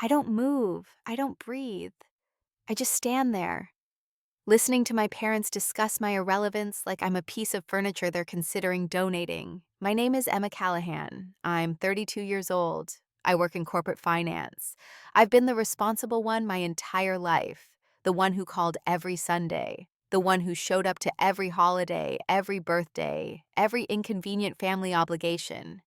I don't move. I don't breathe. I just stand there, listening to my parents discuss my irrelevance like I'm a piece of furniture they're considering donating. My name is Emma Callahan. I'm 32 years old. I work in corporate finance. I've been the responsible one my entire life, the one who called every Sunday, the one who showed up to every holiday, every birthday, every inconvenient family obligation.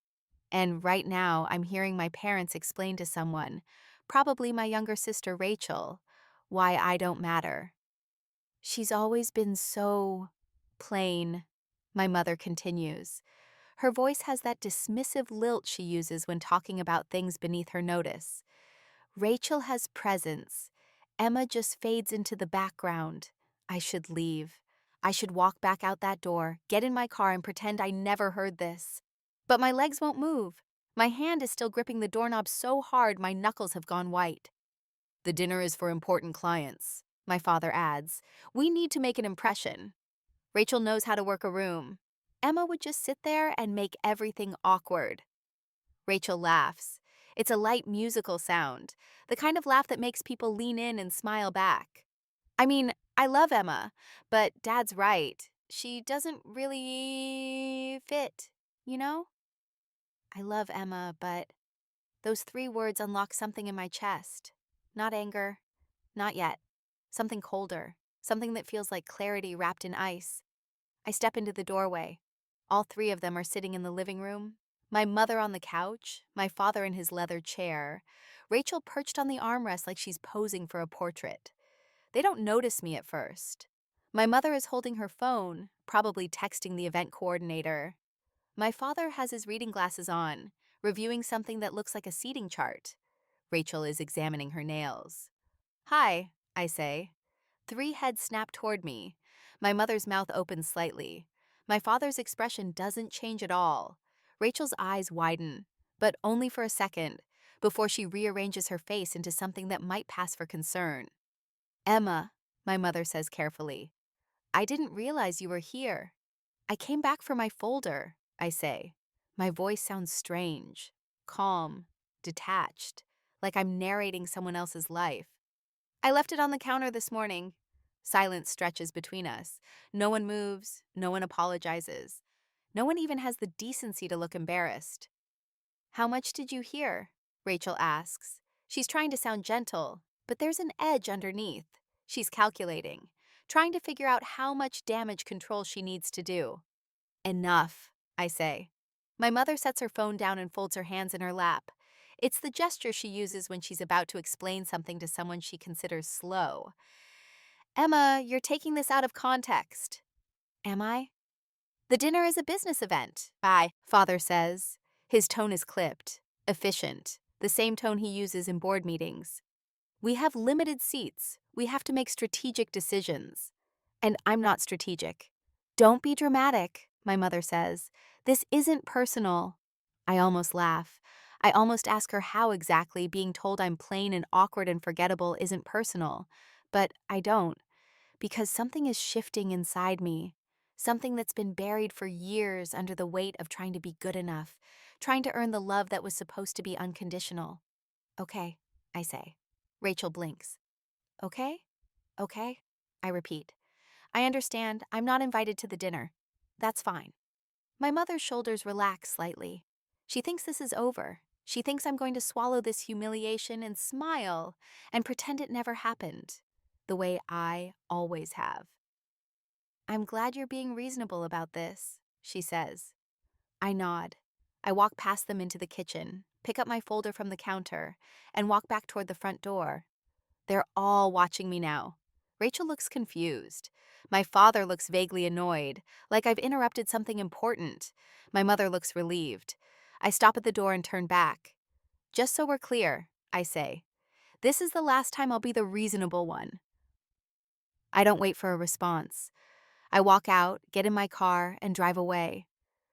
And right now, I'm hearing my parents explain to someone, probably my younger sister Rachel, why I don't matter. She's always been so plain, my mother continues. Her voice has that dismissive lilt she uses when talking about things beneath her notice. Rachel has presence. Emma just fades into the background. I should leave. I should walk back out that door, get in my car, and pretend I never heard this. But my legs won't move. My hand is still gripping the doorknob so hard my knuckles have gone white. The dinner is for important clients, my father adds. We need to make an impression. Rachel knows how to work a room. Emma would just sit there and make everything awkward. Rachel laughs. It's a light musical sound, the kind of laugh that makes people lean in and smile back. I mean, I love Emma, but Dad's right. She doesn't really fit, you know? I love Emma, but those three words unlock something in my chest. Not anger, not yet. Something colder, something that feels like clarity wrapped in ice. I step into the doorway. All three of them are sitting in the living room. My mother on the couch, my father in his leather chair, Rachel perched on the armrest like she's posing for a portrait. They don't notice me at first. My mother is holding her phone, probably texting the event coordinator. My father has his reading glasses on, reviewing something that looks like a seating chart. Rachel is examining her nails. Hi, I say. Three heads snap toward me. My mother's mouth opens slightly. My father's expression doesn't change at all. Rachel's eyes widen, but only for a second, before she rearranges her face into something that might pass for concern. Emma, my mother says carefully, I didn't realize you were here. I came back for my folder, I say. My voice sounds strange, calm, detached, like I'm narrating someone else's life. I left it on the counter this morning. Silence stretches between us. No one moves, no one apologizes. No one even has the decency to look embarrassed. How much did you hear? Rachel asks. She's trying to sound gentle, but there's an edge underneath. She's calculating, trying to figure out how much damage control she needs to do. Enough, I say. My mother sets her phone down and folds her hands in her lap. It's the gesture she uses when she's about to explain something to someone she considers slow. Emma, you're taking this out of context. Am I? The dinner is a business event, father says. His tone is clipped, efficient, the same tone he uses in board meetings. We have limited seats. We have to make strategic decisions. And I'm not strategic. Don't be dramatic, my mother says. This isn't personal. I almost laugh. I almost ask her how exactly being told I'm plain and awkward and forgettable isn't personal. But I don't, because something is shifting inside me. Something that's been buried for years under the weight of trying to be good enough, trying to earn the love that was supposed to be unconditional. Okay, I say. Rachel blinks. Okay? Okay? I repeat. I understand. I'm not invited to the dinner. That's fine. My mother's shoulders relax slightly. She thinks this is over. She thinks I'm going to swallow this humiliation and smile and pretend it never happened, the way I always have. I'm glad you're being reasonable about this, she says. I nod. I walk past them into the kitchen, pick up my folder from the counter, and walk back toward the front door. They're all watching me now. Rachel looks confused. My father looks vaguely annoyed, like I've interrupted something important. My mother looks relieved. I stop at the door and turn back. Just so we're clear, I say, this is the last time I'll be the reasonable one. I don't wait for a response. I walk out, get in my car, and drive away.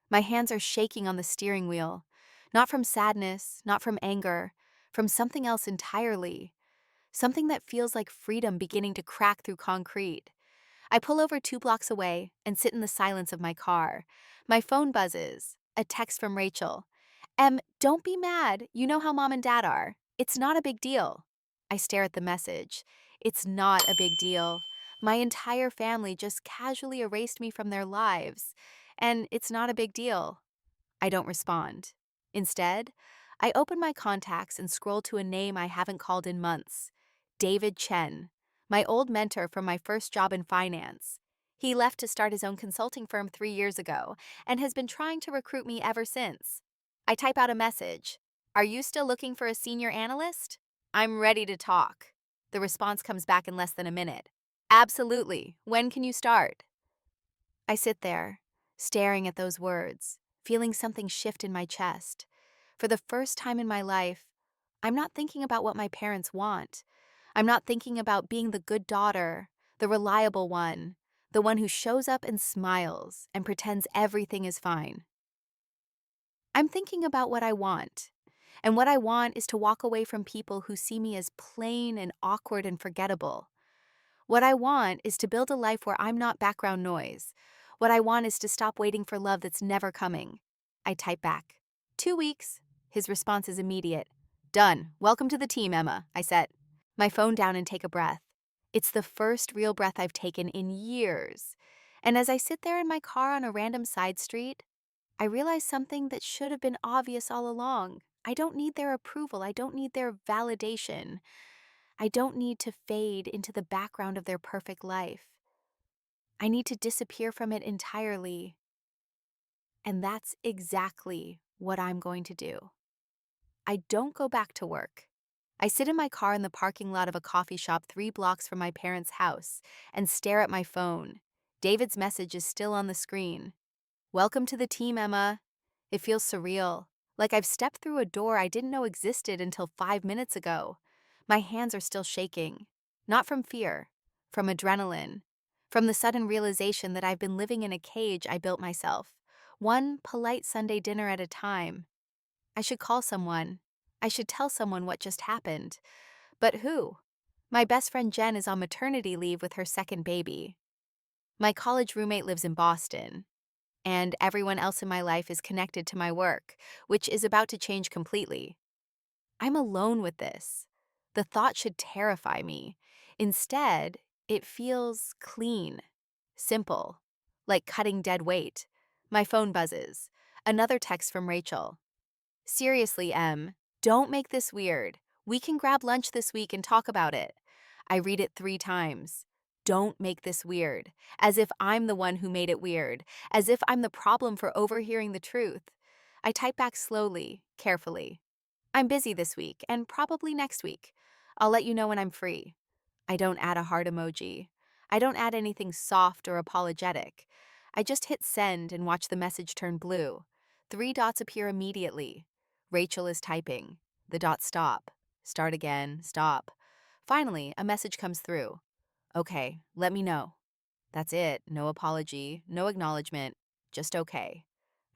My hands are shaking on the steering wheel. Not from sadness, not from anger, from something else entirely. Something that feels like freedom beginning to crack through concrete. I pull over 2 blocks away and sit in the silence of my car. My phone buzzes. A text from Rachel. Don't be mad. You know how Mom and Dad are. It's not a big deal. I stare at the message. It's not a big deal. My entire family just casually erased me from their lives. And it's not a big deal. I don't respond. Instead, I open my contacts and scroll to a name I haven't called in months. David Chen, my old mentor from my first job in finance. He left to start his own consulting firm 3 years ago and has been trying to recruit me ever since. I type out a message. Are you still looking for a senior analyst? I'm ready to talk. The response comes back in less than a minute. Absolutely. When can you start? I sit there, staring at those words, feeling something shift in my chest. For the first time in my life, I'm not thinking about what my parents want. I'm not thinking about being the good daughter, the reliable one, the one who shows up and smiles and pretends everything is fine. I'm thinking about what I want. And what I want is to walk away from people who see me as plain and awkward and forgettable. What I want is to build a life where I'm not background noise. What I want is to stop waiting for love that's never coming. I type back. 2 weeks. His response is immediate. Done. Welcome to the team, Emma, I set my phone down and take a breath. It's the first real breath I've taken in years. And as I sit there in my car on a random side street, I realize something that should have been obvious all along. I don't need their approval. I don't need their validation. I don't need to fade into the background of their perfect life. I need to disappear from it entirely. And that's exactly what I'm going to do. I don't go back to work. I sit in my car in the parking lot of a coffee shop 3 blocks from my parents' house and stare at my phone. David's message is still on the screen. Welcome to the team, Emma. It feels surreal, like I've stepped through a door I didn't know existed until 5 minutes ago. My hands are still shaking, not from fear, from adrenaline, from the sudden realization that I've been living in a cage I built myself, one polite Sunday dinner at a time. I should call someone. I should tell someone what just happened. But who? My best friend Jen is on maternity leave with her second baby. My college roommate lives in Boston. And everyone else in my life is connected to my work, which is about to change completely. I'm alone with this. The thought should terrify me. Instead, it feels clean, simple, like cutting dead weight. My phone buzzes. Another text from Rachel. Seriously, Em, don't make this weird. We can grab lunch this week and talk about it. I read it 3 times. Don't make this weird. As if I'm the one who made it weird. As if I'm the problem for overhearing the truth. I type back slowly, carefully. I'm busy this week and probably next week. I'll let you know when I'm free. I don't add a heart emoji. I don't add anything soft or apologetic. I just hit send and watch the message turn blue. 3 dots appear immediately. Rachel is typing. The dots stop. Start again, stop. Finally, a message comes through. Okay, let me know. That's it. No apology, no acknowledgement, just okay.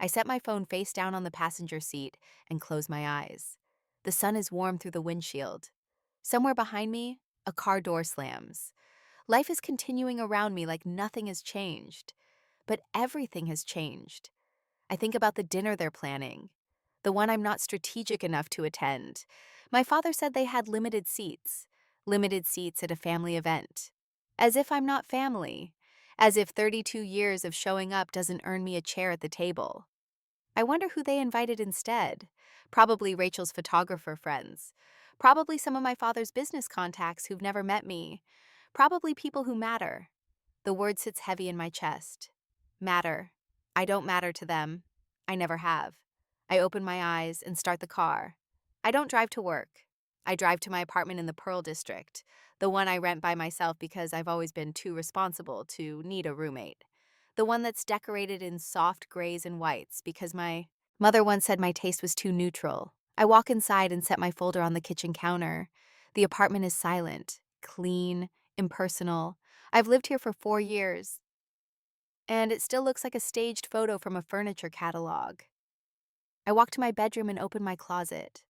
I set my phone face down on the passenger seat and close my eyes. The sun is warm through the windshield. Somewhere behind me, a car door slams. Life is continuing around me like nothing has changed. But everything has changed. I think about the dinner they're planning, the one I'm not strategic enough to attend. My father said they had limited seats at a family event. As if I'm not family, as if 32 years of showing up doesn't earn me a chair at the table. I wonder who they invited instead. Probably Rachel's photographer friends. Probably some of my father's business contacts who've never met me. Probably people who matter. The word sits heavy in my chest. Matter. I don't matter to them. I never have. I open my eyes and start the car. I don't drive to work. I drive to my apartment in the Pearl District, the one I rent by myself because I've always been too responsible to need a roommate. The one that's decorated in soft grays and whites because my mother once said my taste was too neutral. I walk inside and set my folder on the kitchen counter. The apartment is silent, clean, impersonal. I've lived here for 4 years, and it still looks like a staged photo from a furniture catalog. I walk to my bedroom and open my closet.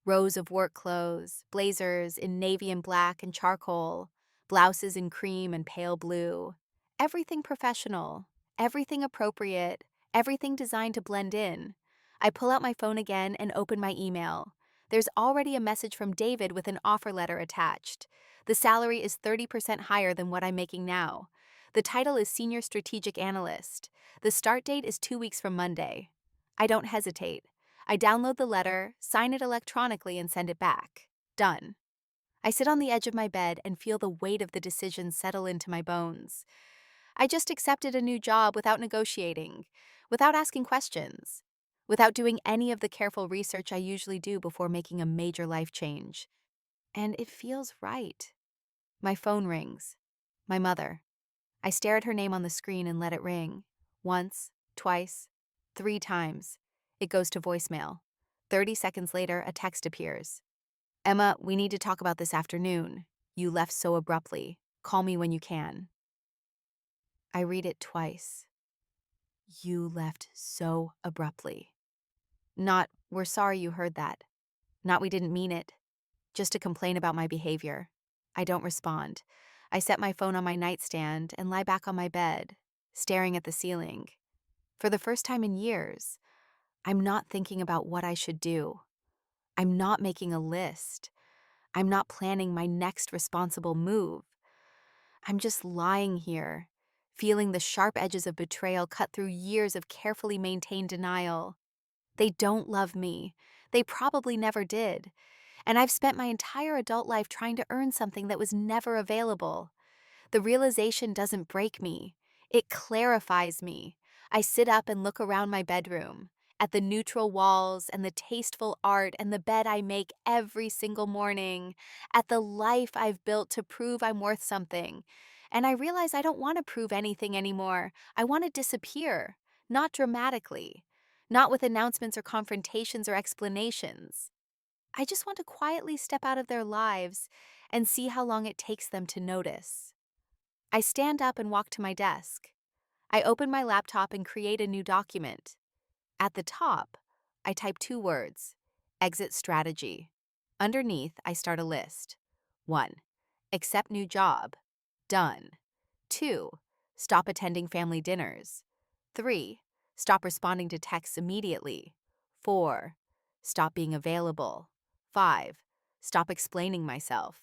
Rows of work clothes, blazers in navy and black and charcoal, blouses in cream and pale blue. Everything professional, everything appropriate, everything designed to blend in. I pull out my phone again and open my email. There's already a message from David with an offer letter attached. The salary is 30% higher than what I'm making now. The title is Senior Strategic Analyst. The start date is 2 weeks from Monday. I don't hesitate. I download the letter, sign it electronically, and send it back. Done. I sit on the edge of my bed and feel the weight of the decision settle into my bones. I just accepted a new job without negotiating, without asking questions, without doing any of the careful research I usually do before making a major life change. And it feels right. My phone rings. My mother. I stare at her name on the screen and let it ring. Once, twice, 3 times. It goes to voicemail. 30 seconds later, a text appears. Emma, we need to talk about this afternoon. You left so abruptly. Call me when you can. I read it twice. You left so abruptly. Not, we're sorry you heard that. Not, we didn't mean it. Just to complain about my behavior. I don't respond. I set my phone on my nightstand and lie back on my bed, staring at the ceiling. For the first time in years, I'm not thinking about what I should do. I'm not making a list. I'm not planning my next responsible move. I'm just lying here, feeling the sharp edges of betrayal cut through years of carefully maintained denial. They don't love me. They probably never did. And I've spent my entire adult life trying to earn something that was never available. The realization doesn't break me. It clarifies me. I sit up and look around my bedroom, at the neutral walls and the tasteful art and the bed I make every single morning, at the life I've built to prove I'm worth something. And I realize I don't want to prove anything anymore. I want to disappear, not dramatically, not with announcements or confrontations or explanations. I just want to quietly step out of their lives and see how long it takes them to notice. I stand up and walk to my desk. I open my laptop and create a new document. At the top, I type 2 words, exit strategy. Underneath, I start a list. 1. Accept new job. Done. 2. Stop attending family dinners. 3. Stop responding to texts immediately. 4. Stop being available. 5. Stop explaining myself.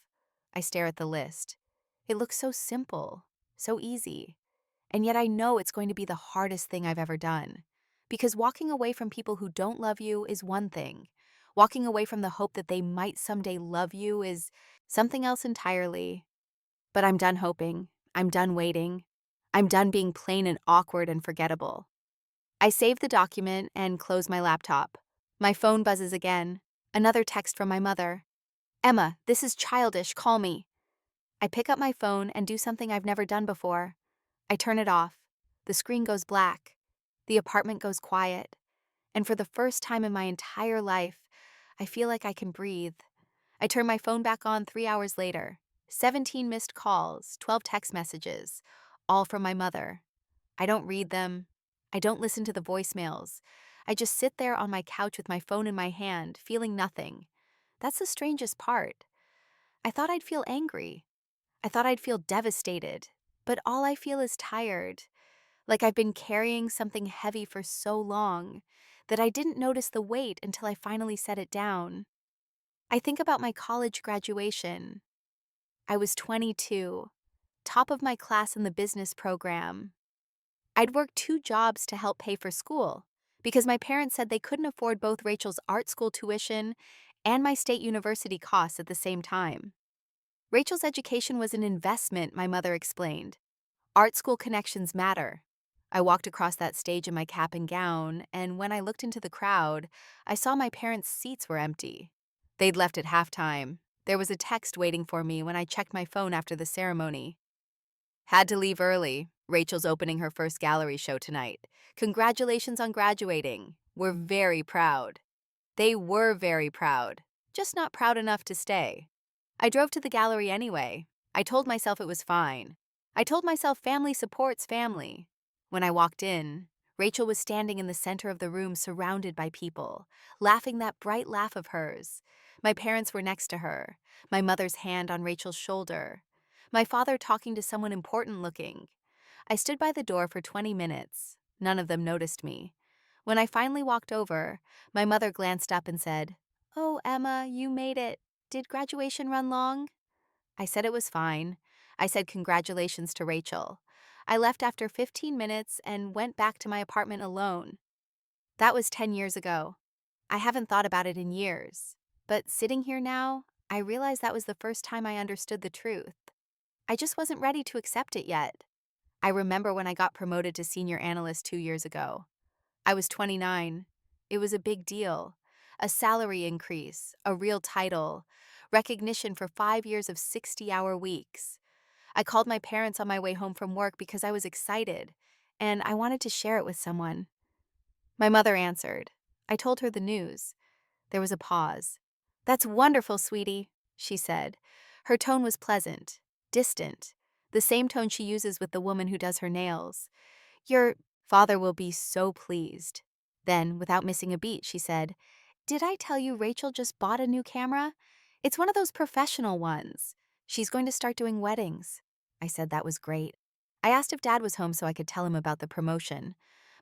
I stare at the list. It looks so simple, so easy. And yet I know it's going to be the hardest thing I've ever done. Because walking away from people who don't love you is one thing. Walking away from the hope that they might someday love you is something else entirely. But I'm done hoping. I'm done waiting. I'm done being plain and awkward and forgettable. I save the document and close my laptop. My phone buzzes again. Another text from my mother. Emma, this is childish. Call me. I pick up my phone and do something I've never done before. I turn it off. The screen goes black. The apartment goes quiet. And for the first time in my entire life, I feel like I can breathe. I turn my phone back on 3 hours later. 17 missed calls, 12 text messages, all from my mother. I don't read them. I don't listen to the voicemails. I just sit there on my couch with my phone in my hand, feeling nothing. That's the strangest part. I thought I'd feel angry. I thought I'd feel devastated. But all I feel is tired. Like I've been carrying something heavy for so long that I didn't notice the weight until I finally set it down. I think about my college graduation. I was 22, top of my class in the business program. I'd worked 2 jobs to help pay for school because my parents said they couldn't afford both Rachel's art school tuition and my state university costs at the same time. Rachel's education was an investment, my mother explained. Art school connections matter. I walked across that stage in my cap and gown, and when I looked into the crowd, I saw my parents' seats were empty. They'd left at halftime. There was a text waiting for me when I checked my phone after the ceremony. Had to leave early. Rachel's opening her first gallery show tonight. Congratulations on graduating. We're very proud. They were very proud, just not proud enough to stay. I drove to the gallery anyway. I told myself it was fine. I told myself family supports family. When I walked in, Rachel was standing in the center of the room surrounded by people, laughing that bright laugh of hers. My parents were next to her, my mother's hand on Rachel's shoulder, my father talking to someone important looking. I stood by the door for 20 minutes. None of them noticed me. When I finally walked over, my mother glanced up and said, Oh, Emma, you made it. Did graduation run long? I said it was fine. I said congratulations to Rachel. I left after 15 minutes and went back to my apartment alone. That was 10 years ago. I haven't thought about it in years. But sitting here now, I realize that was the first time I understood the truth. I just wasn't ready to accept it yet. I remember when I got promoted to senior analyst 2 years ago. I was 29. It was a big deal. A salary increase, a real title, recognition for 5 years of 60-hour weeks. I called my parents on my way home from work because I was excited, and I wanted to share it with someone. My mother answered. I told her the news. There was a pause. "That's wonderful, sweetie," she said. Her tone was pleasant, distant, the same tone she uses with the woman who does her nails. "Your father will be so pleased." Then, without missing a beat, she said, "Did I tell you Rachel just bought a new camera? It's one of those professional ones. She's going to start doing weddings." I said that was great. I asked if Dad was home so I could tell him about the promotion.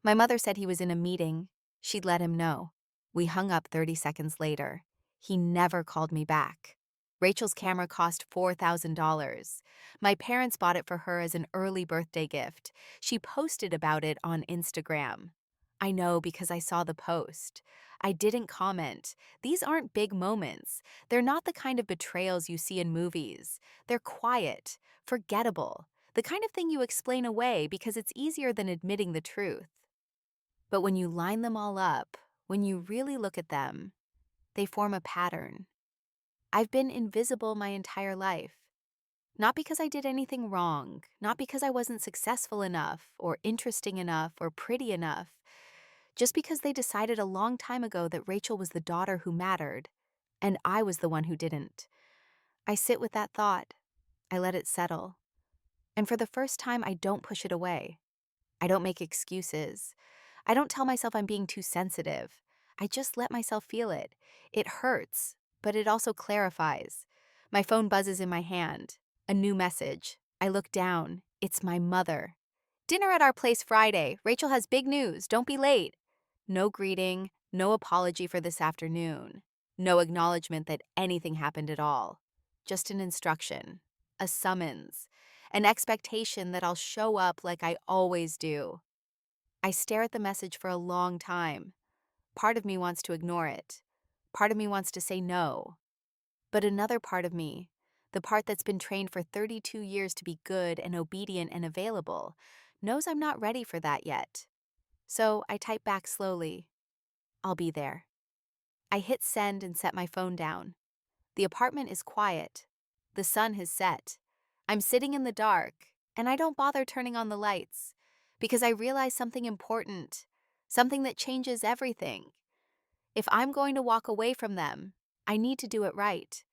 My mother said he was in a meeting. She'd let him know. We hung up 30 seconds later. He never called me back. Rachel's camera cost $4,000. My parents bought it for her as an early birthday gift. She posted about it on Instagram. I know because I saw the post. I didn't comment. These aren't big moments. They're not the kind of betrayals you see in movies. They're quiet, forgettable, the kind of thing you explain away because it's easier than admitting the truth. But when you line them all up, when you really look at them, they form a pattern. I've been invisible my entire life. Not because I did anything wrong, not because I wasn't successful enough, or interesting enough, or pretty enough, just because they decided a long time ago that Rachel was the daughter who mattered, and I was the one who didn't. I sit with that thought. I let it settle. And for the first time, I don't push it away. I don't make excuses. I don't tell myself I'm being too sensitive. I just let myself feel it. It hurts, but it also clarifies. My phone buzzes in my hand. A new message. I look down. It's my mother. "Dinner at our place Friday. Rachel has big news. Don't be late." No greeting, no apology for this afternoon. No acknowledgement that anything happened at all. Just an instruction. A summons. An expectation that I'll show up like I always do. I stare at the message for a long time. Part of me wants to ignore it. Part of me wants to say no. But another part of me, the part that's been trained for 32 years to be good and obedient and available, knows I'm not ready for that yet. So I type back slowly. "I'll be there." I hit send and set my phone down. The apartment is quiet. The sun has set. I'm sitting in the dark, and I don't bother turning on the lights because I realize something important, something that changes everything. If I'm going to walk away from them, I need to do it right.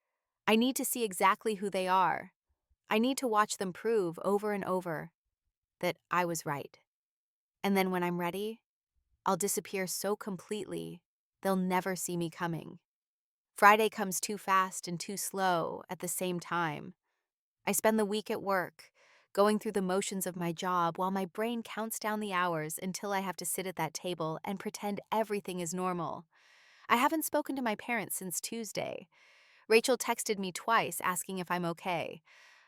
I need to see exactly who they are. I need to watch them prove over and over that I was right. And then when I'm ready, I'll disappear so completely, they'll never see me coming. Friday comes too fast and too slow at the same time. I spend the week at work, going through the motions of my job while my brain counts down the hours until I have to sit at that table and pretend everything is normal. I haven't spoken to my parents since Tuesday. Rachel texted me twice asking if I'm okay.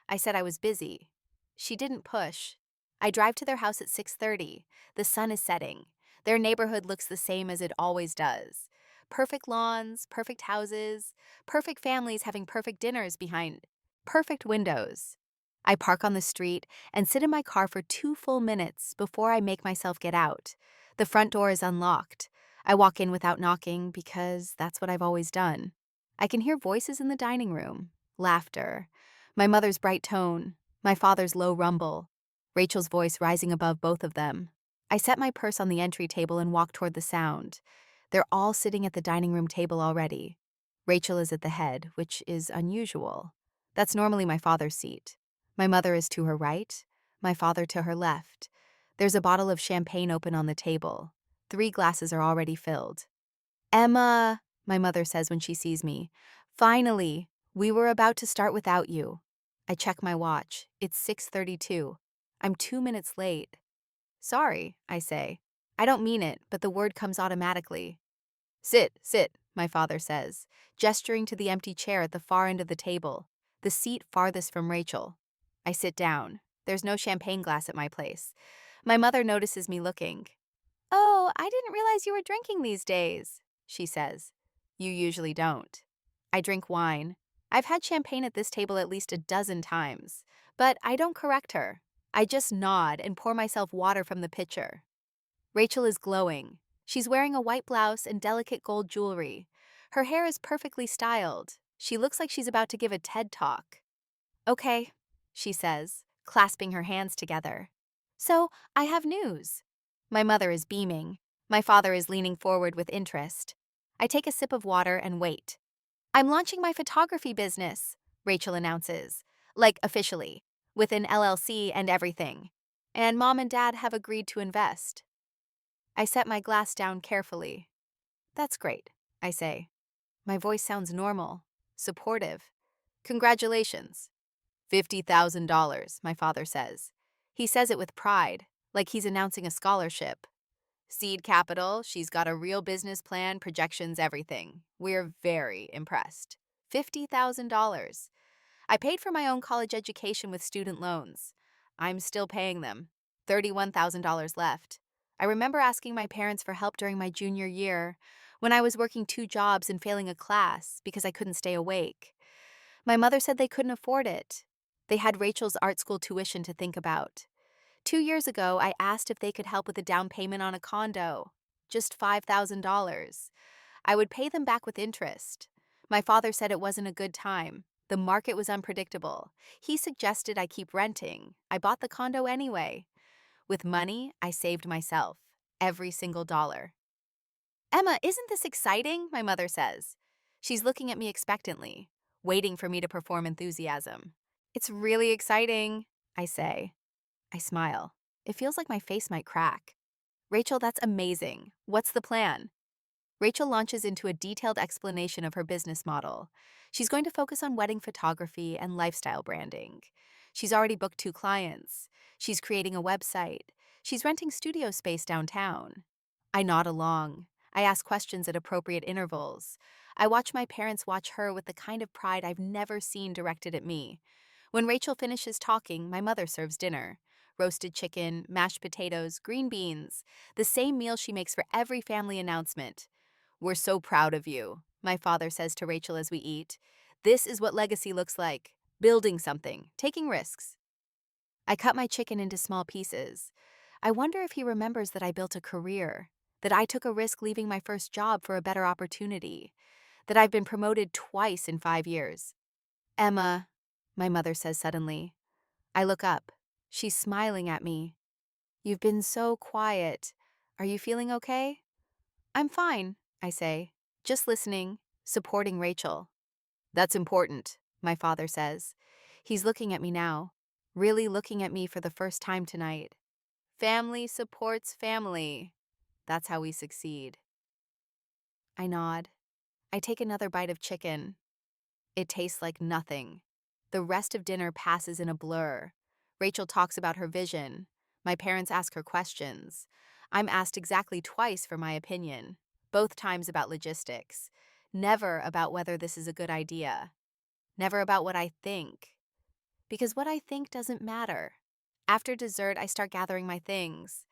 I said I was busy. She didn't push. I drive to their house at 6:30. The sun is setting. Their neighborhood looks the same as it always does. Perfect lawns, perfect houses, perfect families having perfect dinners behind perfect windows. I park on the street and sit in my car for 2 full minutes before I make myself get out. The front door is unlocked. I walk in without knocking because that's what I've always done. I can hear voices in the dining room, laughter, my mother's bright tone, my father's low rumble, Rachel's voice rising above both of them. I set my purse on the entry table and walk toward the sound. They're all sitting at the dining room table already. Rachel is at the head, which is unusual. That's normally my father's seat. My mother is to her right, my father to her left. There's a bottle of champagne open on the table. 3 glasses are already filled. "Emma," my mother says when she sees me. "Finally, we were about to start without you." I check my watch. It's 6:32. I'm 2 minutes late. "Sorry," I say. I don't mean it, but the word comes automatically. "Sit, sit," my father says, gesturing to the empty chair at the far end of the table, the seat farthest from Rachel. I sit down. There's no champagne glass at my place. My mother notices me looking. "Oh, I didn't realize you were drinking these days," she says. "You usually don't." I drink wine. I've had champagne at this table at least a dozen times, but I don't correct her. I just nod and pour myself water from the pitcher. Rachel is glowing. She's wearing a white blouse and delicate gold jewelry. Her hair is perfectly styled. She looks like she's about to give a TED Talk. "Okay," she says, clasping her hands together. "So, I have news." My mother is beaming. My father is leaning forward with interest. I take a sip of water and wait. "I'm launching my photography business," Rachel announces, like officially, with an LLC and everything. And Mom and Dad have agreed to invest. I set my glass down carefully. "That's great," I say. My voice sounds normal, supportive. "Congratulations." $50,000, my father says. He says it with pride, like he's announcing a scholarship. Seed capital, she's got a real business plan, projections, everything. We're very impressed. $50,000. I paid for my own college education with student loans. I'm still paying them. $31,000 left. I remember asking my parents for help during my junior year, when I was working 2 jobs and failing a class because I couldn't stay awake. My mother said they couldn't afford it. They had Rachel's art school tuition to think about. 2 years ago, I asked if they could help with a down payment on a condo. Just $5,000. I would pay them back with interest. My father said it wasn't a good time. The market was unpredictable. He suggested I keep renting. I bought the condo anyway. With money, I saved myself. Every single dollar. "Emma, isn't this exciting?" my mother says. She's looking at me expectantly, waiting for me to perform enthusiasm. "It's really exciting," I say. I smile. It feels like my face might crack. "Rachel, that's amazing. What's the plan?" Rachel launches into a detailed explanation of her business model. She's going to focus on wedding photography and lifestyle branding. She's already booked 2 clients. She's creating a website. She's renting studio space downtown. I nod along. I ask questions at appropriate intervals. I watch my parents watch her with the kind of pride I've never seen directed at me. When Rachel finishes talking, my mother serves dinner. Roasted chicken, mashed potatoes, green beans. The same meal she makes for every family announcement. "We're so proud of you," my father says to Rachel as we eat. "This is what legacy looks like. Building something, taking risks." I cut my chicken into small pieces. I wonder if he remembers that I built a career, that I took a risk leaving my first job for a better opportunity, that I've been promoted twice in 5 years. "Emma," my mother says suddenly. I look up. She's smiling at me. "You've been so quiet. Are you feeling okay?" "I'm fine," I say, just listening, supporting Rachel. "That's important," my father says. He's looking at me now, really looking at me for the first time tonight. Family supports family. That's how we succeed. I nod. I take another bite of chicken. It tastes like nothing. The rest of dinner passes in a blur. Rachel talks about her vision. My parents ask her questions. I'm asked exactly twice for my opinion, both times about logistics. Never about whether this is a good idea. Never about what I think. Because what I think doesn't matter. After dessert, I start gathering my things.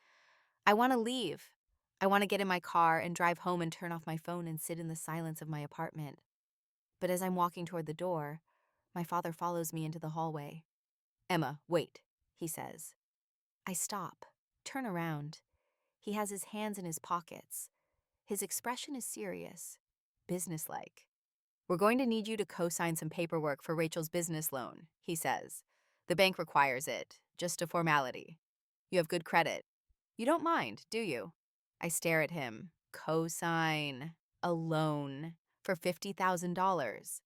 I want to leave. I want to get in my car and drive home and turn off my phone and sit in the silence of my apartment. But as I'm walking toward the door, my father follows me into the hallway. "Emma, wait," he says. I stop, turn around. He has his hands in his pockets. His expression is serious, businesslike. "We're going to need you to co-sign some paperwork for Rachel's business loan," he says. "The bank requires it, just a formality. You have good credit. You don't mind, do you?" I stare at him. Co-sign. A loan. For $50,000.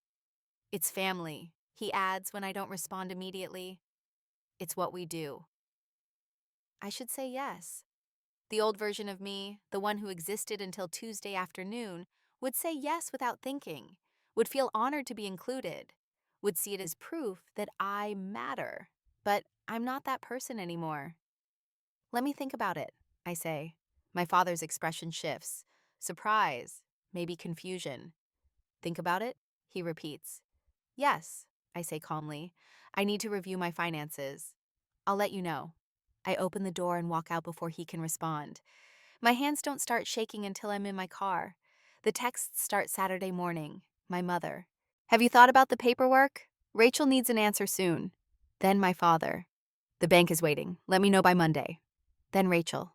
"It's family," he adds when I don't respond immediately. "It's what we do." I should say yes. The old version of me, the one who existed until Tuesday afternoon, would say yes without thinking, would feel honored to be included, would see it as proof that I matter. But I'm not that person anymore. "Let me think about it," I say. My father's expression shifts. Surprise, maybe confusion. Think about it? He repeats. Yes, I say calmly. I need to review my finances. I'll let you know. I open the door and walk out before he can respond. My hands don't start shaking until I'm in my car. The texts start Saturday morning. My mother. Have you thought about the paperwork? Rachel needs an answer soon. Then my father. The bank is waiting. Let me know by Monday. Then Rachel.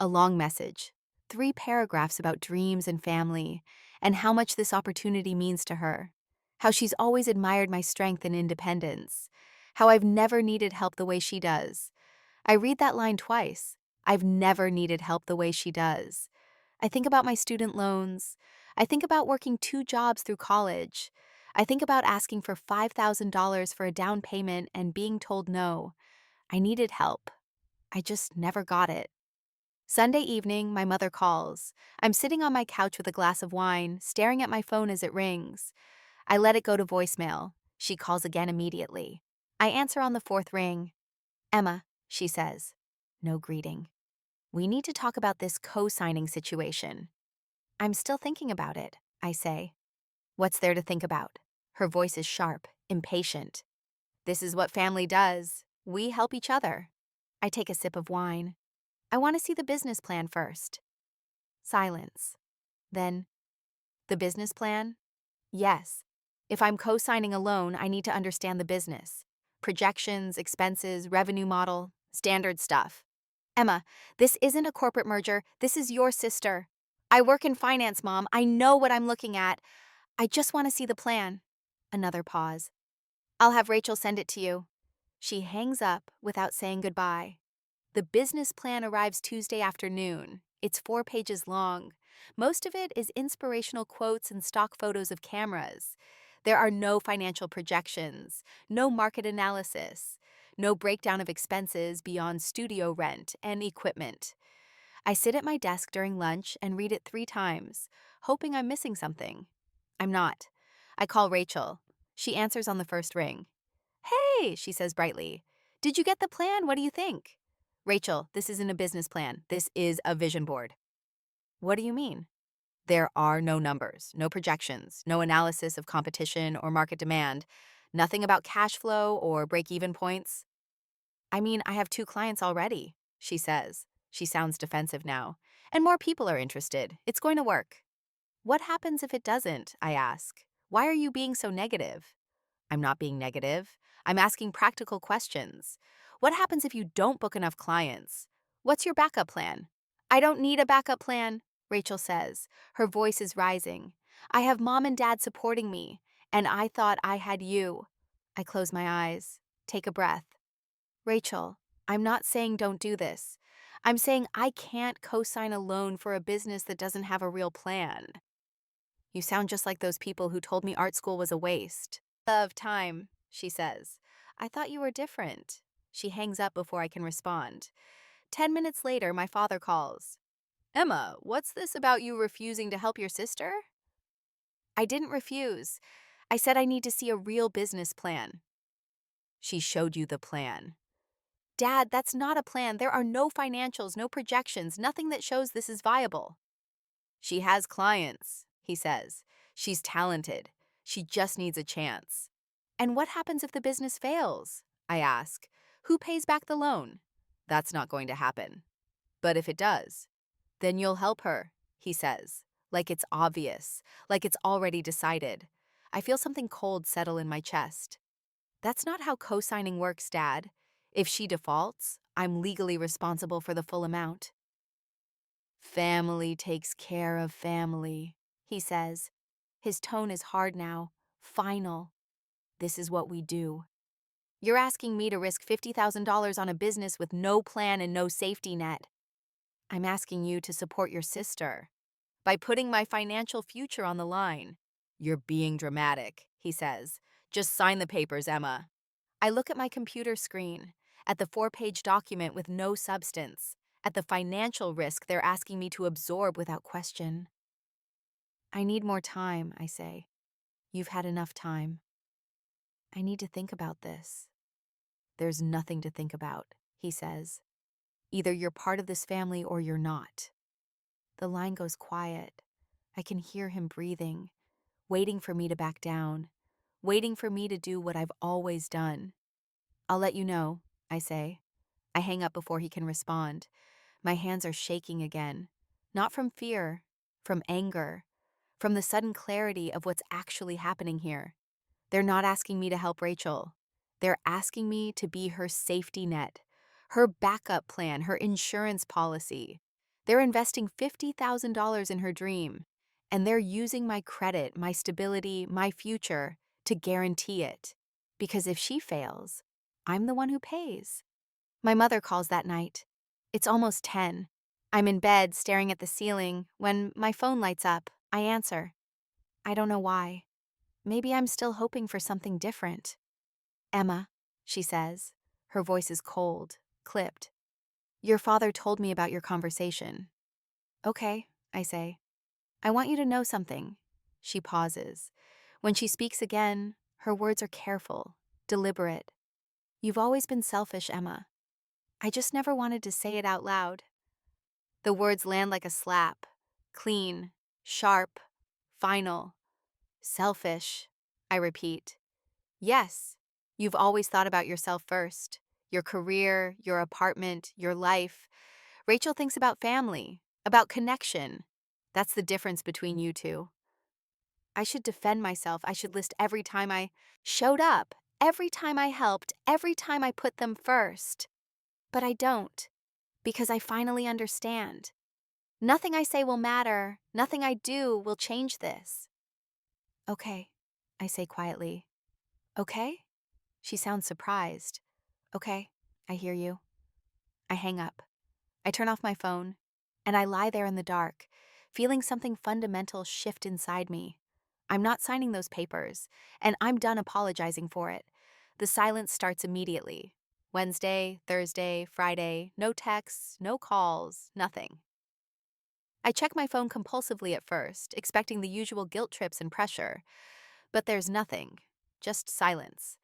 A long message. 3 paragraphs about dreams and family, and how much this opportunity means to her. How she's always admired my strength and independence. How I've never needed help the way she does. I read that line twice. I've never needed help the way she does. I think about my student loans. I think about working 2 jobs through college. I think about asking for $5,000 for a down payment and being told no. I needed help. I just never got it. Sunday evening, my mother calls. I'm sitting on my couch with a glass of wine, staring at my phone as it rings. I let it go to voicemail. She calls again immediately. I answer on the 4th ring. Emma, she says. No greeting. We need to talk about this co-signing situation. I'm still thinking about it, I say. What's there to think about? Her voice is sharp, impatient. This is what family does. We help each other. I take a sip of wine. I want to see the business plan first. Silence. Then, the business plan? Yes. If I'm co-signing a loan, I need to understand the business. Projections, expenses, revenue model, standard stuff. Emma, this isn't a corporate merger. This is your sister. I work in finance, Mom. I know what I'm looking at. I just want to see the plan. Another pause. I'll have Rachel send it to you. She hangs up without saying goodbye. The business plan arrives Tuesday afternoon. It's 4 pages long. Most of it is inspirational quotes and stock photos of cameras. There are no financial projections, no market analysis, no breakdown of expenses beyond studio rent and equipment. I sit at my desk during lunch and read it 3 times, hoping I'm missing something. I'm not. I call Rachel. She answers on the first ring. Hey, she says brightly. Did you get the plan? What do you think? Rachel, this isn't a business plan. This is a vision board. What do you mean? There are no numbers, no projections, no analysis of competition or market demand, nothing about cash flow or break-even points. I mean, I have 2 clients already, she says. She sounds defensive now. And more people are interested. It's going to work. What happens if it doesn't? I ask. Why are you being so negative? I'm not being negative. I'm asking practical questions. What happens if you don't book enough clients? What's your backup plan? I don't need a backup plan, Rachel says. Her voice is rising. I have Mom and Dad supporting me, and I thought I had you. I close my eyes, take a breath. Rachel, I'm not saying don't do this. I'm saying I can't co-sign a loan for a business that doesn't have a real plan. You sound just like those people who told me art school was a waste of time, she says. I thought you were different. She hangs up before I can respond. 10 minutes later, my father calls. Emma, what's this about you refusing to help your sister? I didn't refuse. I said I need to see a real business plan. She showed you the plan. Dad, that's not a plan. There are no financials, no projections, nothing that shows this is viable. She has clients, he says. She's talented. She just needs a chance. And what happens if the business fails? I ask. Who pays back the loan? That's not going to happen. But if it does, then you'll help her, he says. Like it's obvious, like it's already decided. I feel something cold settle in my chest. That's not how co-signing works, Dad. If she defaults, I'm legally responsible for the full amount. Family takes care of family, he says. His tone is hard now, final. This is what we do. You're asking me to risk $50,000 on a business with no plan and no safety net. I'm asking you to support your sister by putting my financial future on the line. You're being dramatic, he says. Just sign the papers, Emma. I look at my computer screen, at the 4-page document with no substance, at the financial risk they're asking me to absorb without question. I need more time, I say. You've had enough time. I need to think about this. There's nothing to think about, he says. Either you're part of this family or you're not. The line goes quiet. I can hear him breathing, waiting for me to back down, waiting for me to do what I've always done. I'll let you know, I say. I hang up before he can respond. My hands are shaking again. Not from fear, from anger, from the sudden clarity of what's actually happening here. They're not asking me to help Rachel. They're asking me to be her safety net, her backup plan, her insurance policy. They're investing $50,000 in her dream, and they're using my credit, my stability, my future to guarantee it. Because if she fails, I'm the one who pays. My mother calls that night. It's almost 10. I'm in bed staring at the ceiling when my phone lights up. I answer. I don't know why. Maybe I'm still hoping for something different. Emma, she says. Her voice is cold, clipped. Your father told me about your conversation. Okay, I say. I want you to know something. She pauses. When she speaks again, her words are careful, deliberate. You've always been selfish, Emma. I just never wanted to say it out loud. The words land like a slap. Clean, sharp, final. Selfish, I repeat. Yes, you've always thought about yourself first. Your career, your apartment, your life. Rachel thinks about family, about connection. That's the difference between you two. I should defend myself. I should list every time I showed up, every time I helped, every time I put them first. But I don't, because I finally understand. Nothing I say will matter. Nothing I do will change this. Okay, I say quietly. Okay? She sounds surprised. Okay, I hear you. I hang up. I turn off my phone, and I lie there in the dark, feeling something fundamental shift inside me. I'm not signing those papers, and I'm done apologizing for it. The silence starts immediately. Wednesday, Thursday, Friday, no texts, no calls, nothing. I check my phone compulsively at first, expecting the usual guilt trips and pressure. But there's nothing, just silence.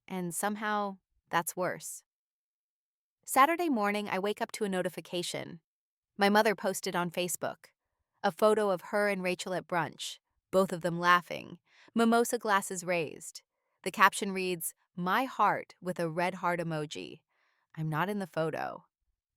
And somehow, that's worse. Saturday morning, I wake up to a notification. My mother posted on Facebook. A photo of her and Rachel at brunch, both of them laughing, mimosa glasses raised. The caption reads, "My heart," with a red heart emoji. I'm not in the photo.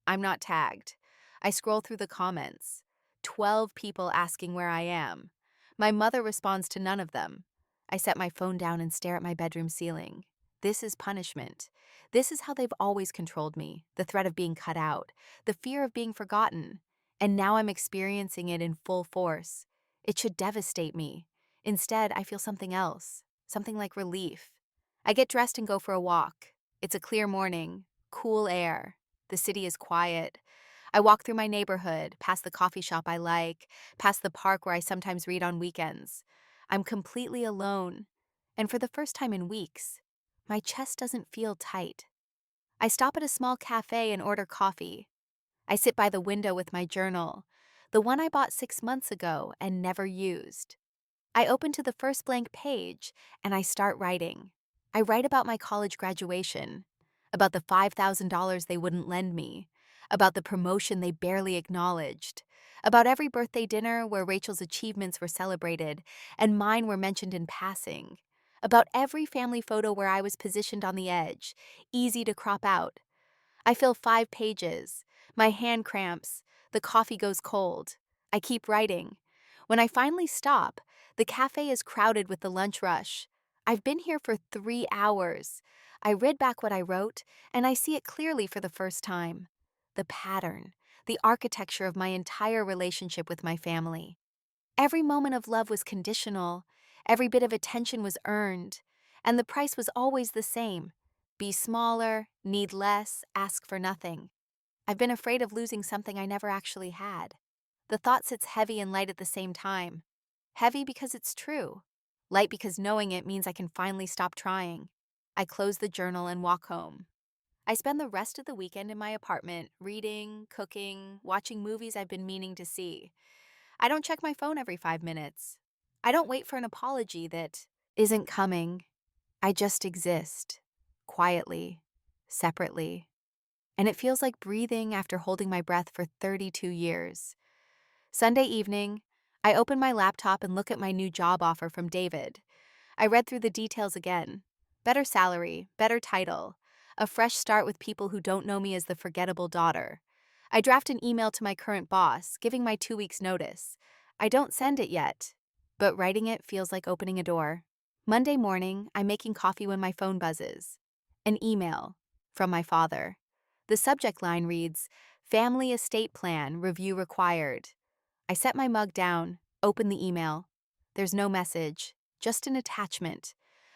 I'm not tagged. I scroll through the comments. 12 people asking where I am. My mother responds to none of them. I set my phone down and stare at my bedroom ceiling. This is punishment. This is how they've always controlled me, the threat of being cut out, the fear of being forgotten. And now I'm experiencing it in full force. It should devastate me. Instead, I feel something else, something like relief. I get dressed and go for a walk. It's a clear morning, cool air. The city is quiet. I walk through my neighborhood, past the coffee shop I like, past the park where I sometimes read on weekends. I'm completely alone, and for the first time in weeks, my chest doesn't feel tight. I stop at a small cafe and order coffee. I sit by the window with my journal, the one I bought 6 months ago and never used. I open to the first blank page, and I start writing. I write about my college graduation, about the $5,000 they wouldn't lend me, about the promotion they barely acknowledged, about every birthday dinner where Rachel's achievements were celebrated and mine were mentioned in passing, about every family photo where I was positioned on the edge, easy to crop out. I fill 5 pages. My hand cramps. The coffee goes cold. I keep writing. When I finally stop, the cafe is crowded with the lunch rush. I've been here for 3 hours. I read back what I wrote, and I see it clearly for the first time. The pattern, the architecture of my entire relationship with my family. Every moment of love was conditional. Every bit of attention was earned. And the price was always the same. Be smaller, need less, ask for nothing. I've been afraid of losing something I never actually had. The thought sits heavy and light at the same time. Heavy because it's true. Light because knowing it means I can finally stop trying. I close the journal and walk home. I spend the rest of the weekend in my apartment, reading, cooking, watching movies I've been meaning to see. I don't check my phone every 5 minutes. I don't wait for an apology that isn't coming. I just exist, quietly, separately. And it feels like breathing after holding my breath for 32 years. Sunday evening, I open my laptop and look at my new job offer from David. I read through the details again. Better salary, better title, a fresh start with people who don't know me as the forgettable daughter. I draft an email to my current boss, giving my 2 weeks' notice. I don't send it yet, but writing it feels like opening a door. Monday morning, I'm making coffee when my phone buzzes. An email from my father. The subject line reads, Family Estate Plan Review Required. I set my mug down, open the email. There's no message, just an attachment.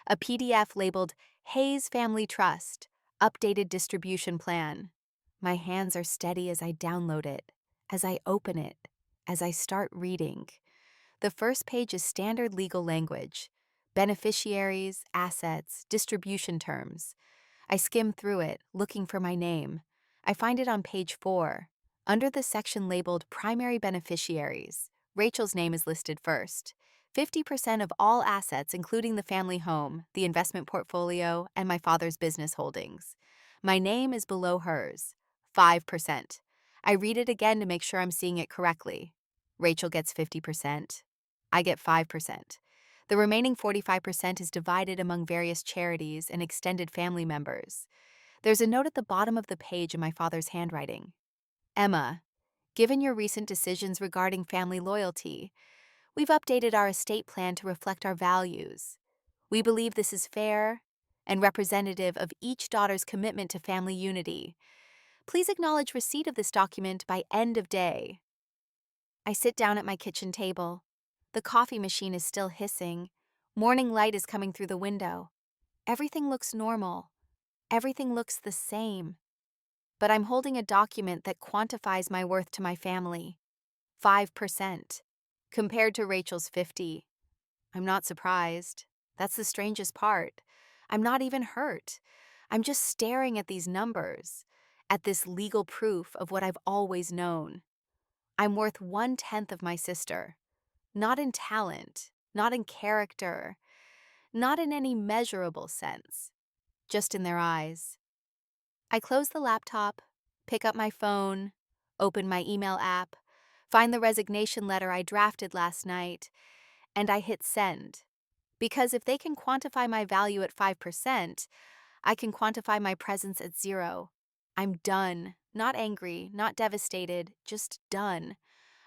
A PDF labeled Hayes Family Trust, Updated Distribution Plan. My hands are steady as I download it, as I open it, as I start reading. The first page is standard legal language: beneficiaries, assets, distribution terms. I skim through it, looking for my name. I find it on page 4. Under the section labeled Primary Beneficiaries, Rachel's name is listed first. 50% of all assets, including the family home, the investment portfolio, and my father's business holdings. My name is below hers, 5%. I read it again to make sure I'm seeing it correctly. Rachel gets 50%. I get 5%. The remaining 45% is divided among various charities and extended family members. There's a note at the bottom of the page in my father's handwriting. Emma, given your recent decisions regarding family loyalty, we've updated our estate plan to reflect our values. We believe this is fair and representative of each daughter's commitment to family unity. Please acknowledge receipt of this document by end of day. I sit down at my kitchen table. The coffee machine is still hissing. Morning light is coming through the window. Everything looks normal. Everything looks the same. But I'm holding a document that quantifies my worth to my family. 5%. Compared to Rachel's 50. I'm not surprised. That's the strangest part. I'm not even hurt. I'm just staring at these numbers, at this legal proof of what I've always known. I'm worth 1/10 of my sister. Not in talent, not in character, not in any measurable sense, just in their eyes. I close the laptop, pick up my phone, open my email app, find the resignation letter I drafted last night, and I hit send. Because if they can quantify my value at 5%, I can quantify my presence at 0. I'm done, not angry, not devastated, just done.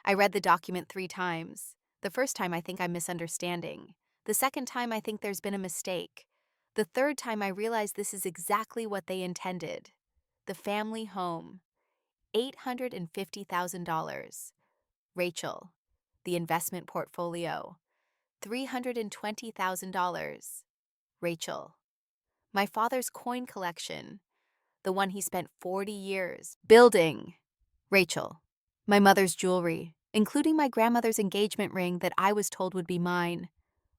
I read the document 3 times. The first time I think I'm misunderstanding. The second time I think there's been a mistake. The third time I realize this is exactly what they intended. The family home. $850,000. Rachel. The investment portfolio. $320,000. Rachel. My father's coin collection. The one he spent 40 years building. Rachel. My mother's jewelry, including my grandmother's engagement ring that I was told would be mine.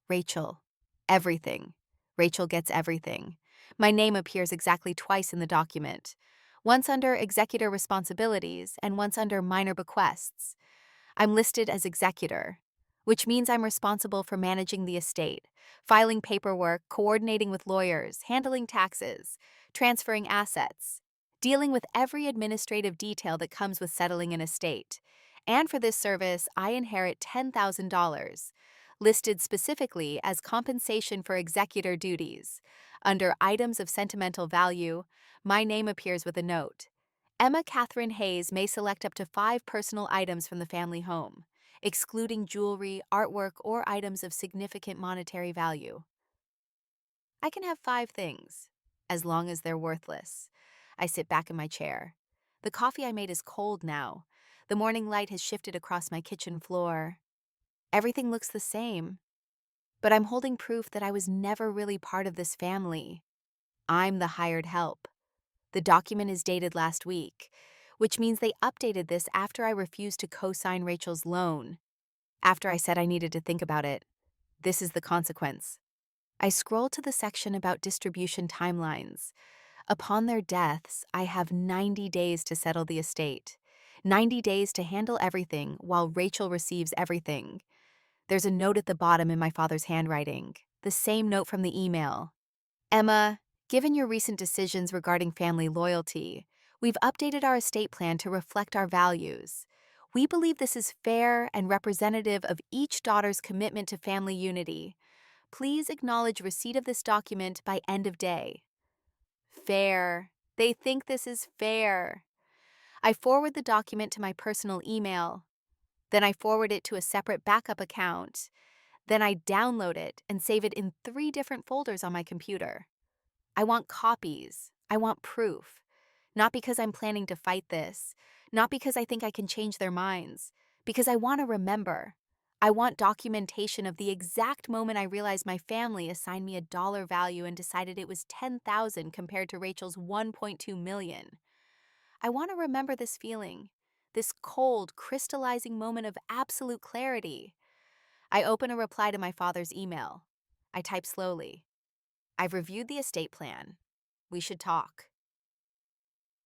Rachel. Everything. Rachel gets everything. My name appears exactly twice in the document, once under executor responsibilities and once under minor bequests. I'm listed as executor, which means I'm responsible for managing the estate, filing paperwork, coordinating with lawyers, handling taxes, transferring assets, dealing with every administrative detail that comes with settling an estate. And for this service, I inherit $10,000, listed specifically as compensation for executor duties. Under items of sentimental value, my name appears with a note. Emma Catherine Hayes may select up to 5 personal items from the family home, excluding jewelry, artwork, or items of significant monetary value. I can have 5 things, as long as they're worthless. I sit back in my chair. The coffee I made is cold now. The morning light has shifted across my kitchen floor. Everything looks the same, but I'm holding proof that I was never really part of this family. I'm the hired help. The document is dated last week, which means they updated this after I refused to co-sign Rachel's loan. After I said I needed to think about it. This is the consequence. I scroll to the section about distribution timelines. Upon their deaths, I have 90 days to settle the estate. 90 days to handle everything while Rachel receives everything. There's a note at the bottom in my father's handwriting, the same note from the email. Emma, given your recent decisions regarding family loyalty, we've updated our estate plan to reflect our values. We believe this is fair and representative of each daughter's commitment to family unity. Please acknowledge receipt of this document by end of day. Fair. They think this is fair. I forward the document to my personal email. Then I forward it to a separate backup account. Then I download it and save it in 3 different folders on my computer. I want copies. I want proof. Not because I'm planning to fight this. Not because I think I can change their minds. Because I want to remember. I want documentation of the exact moment I realized my family assigned me a dollar value and decided it was $10,000 compared to Rachel's $1.2 million. I want to remember this feeling, this cold, crystallizing moment of absolute clarity. I open a reply to my father's email. I type slowly. I've reviewed the estate plan. We should talk.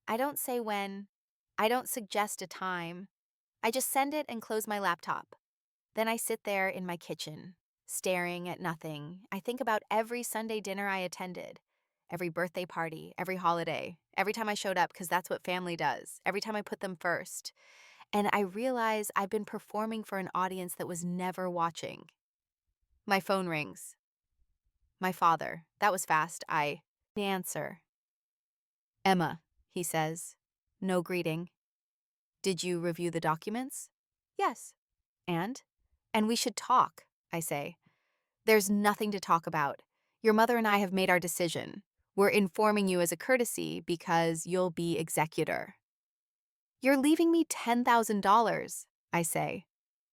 I don't say when. I don't suggest a time. I just send it and close my laptop. Then I sit there in my kitchen, staring at nothing. I think about every Sunday dinner I attended, every birthday party, every holiday, every time I showed up because that's what family does, every time I put them first. And I realize I've been performing for an audience that was never watching. My phone rings. My father. That was fast. I answer. Emma, he says. No greeting. Did you review the documents? Yes. And? And we should talk, I say. There's nothing to talk about. Your mother and I have made our decision. We're informing you as a courtesy because you'll be executor. You're leaving me $10,000, I say.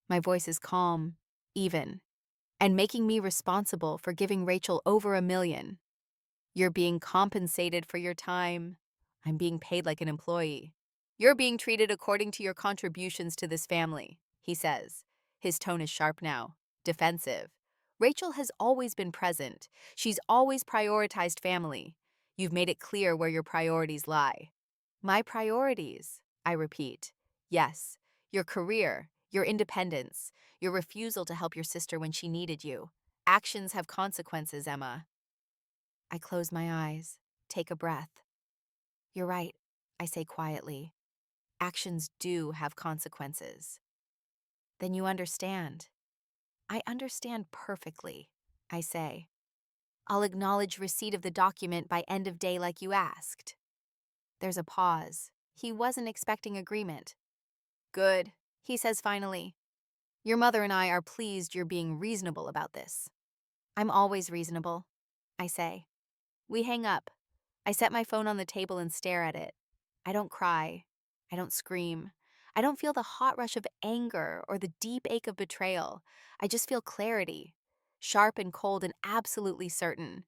My voice is calm, even, and making me responsible for giving Rachel over $1 million. You're being compensated for your time. I'm being paid like an employee. You're being treated according to your contributions to this family, he says. His tone is sharp now, defensive. Rachel has always been present. She's always prioritized family. You've made it clear where your priorities lie. My priorities, I repeat. Yes, your career, your independence, your refusal to help your sister when she needed you. Actions have consequences, Emma. I close my eyes, take a breath. You're right, I say quietly. Actions do have consequences. Then you understand. I understand perfectly, I say. I'll acknowledge receipt of the document by end of day like you asked. There's a pause. He wasn't expecting agreement. Good, he says finally. Your mother and I are pleased you're being reasonable about this. I'm always reasonable, I say. We hang up. I set my phone on the table and stare at it. I don't cry. I don't scream. I don't feel the hot rush of anger or the deep ache of betrayal. I just feel clarity, sharp and cold and absolutely certain.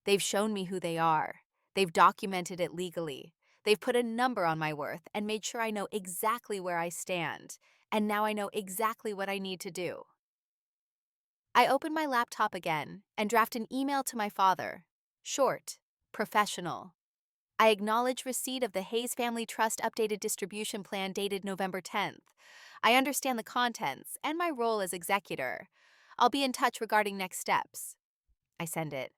They've shown me who they are. They've documented it legally. They've put a number on my worth and made sure I know exactly where I stand. And now I know exactly what I need to do. I open my laptop again and draft an email to my father. Short, professional. I acknowledge receipt of the Hayes Family Trust updated distribution plan dated November 10th. I understand the contents and my role as executor. I'll be in touch regarding next steps. I send it.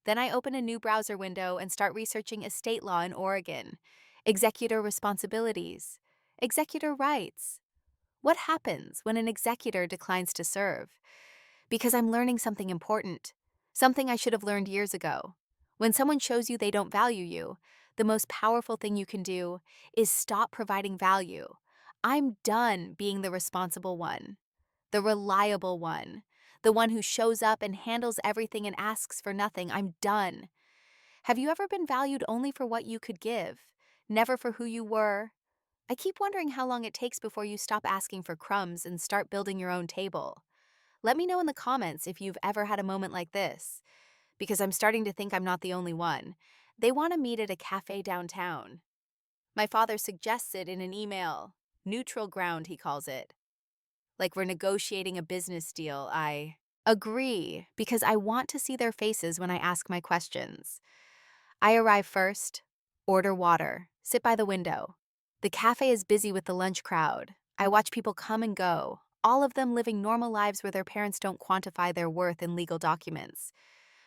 Then I open a new browser window and start researching estate law in Oregon. Executor responsibilities. Executor rights. What happens when an executor declines to serve? Because I'm learning something important. Something I should have learned years ago. When someone shows you they don't value you, the most powerful thing you can do is stop providing value. I'm done being the responsible one, the reliable one, the one who shows up and handles everything and asks for nothing. I'm done. Have you ever been valued only for what you could give, never for who you were? I keep wondering how long it takes before you stop asking for crumbs and start building your own table. Let me know in the comments if you've ever had a moment like this, because I'm starting to think I'm not the only one. They want to meet at a cafe downtown. My father suggests it in an email. Neutral ground, he calls it. Like we're negotiating a business deal. I agree, because I want to see their faces when I ask my questions. I arrive first, order water, sit by the window. The cafe is busy with the lunch crowd. I watch people come and go, all of them living normal lives where their parents don't quantify their worth in legal documents.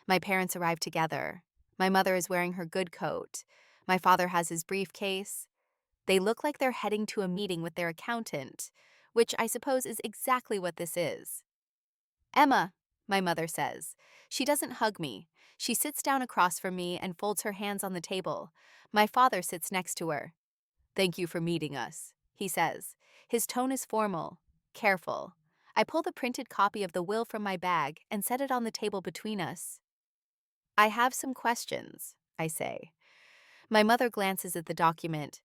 My parents arrive together. My mother is wearing her good coat. My father has his briefcase. They look like they're heading to a meeting with their accountant. which I suppose is exactly what this is. Emma, my mother says. She doesn't hug me. She sits down across from me and folds her hands on the table. My father sits next to her. Thank you for meeting us, he says. His tone is formal, careful. I pull the printed copy of the will from my bag and set it on the table between us. I have some questions, I say. My mother glances at the document.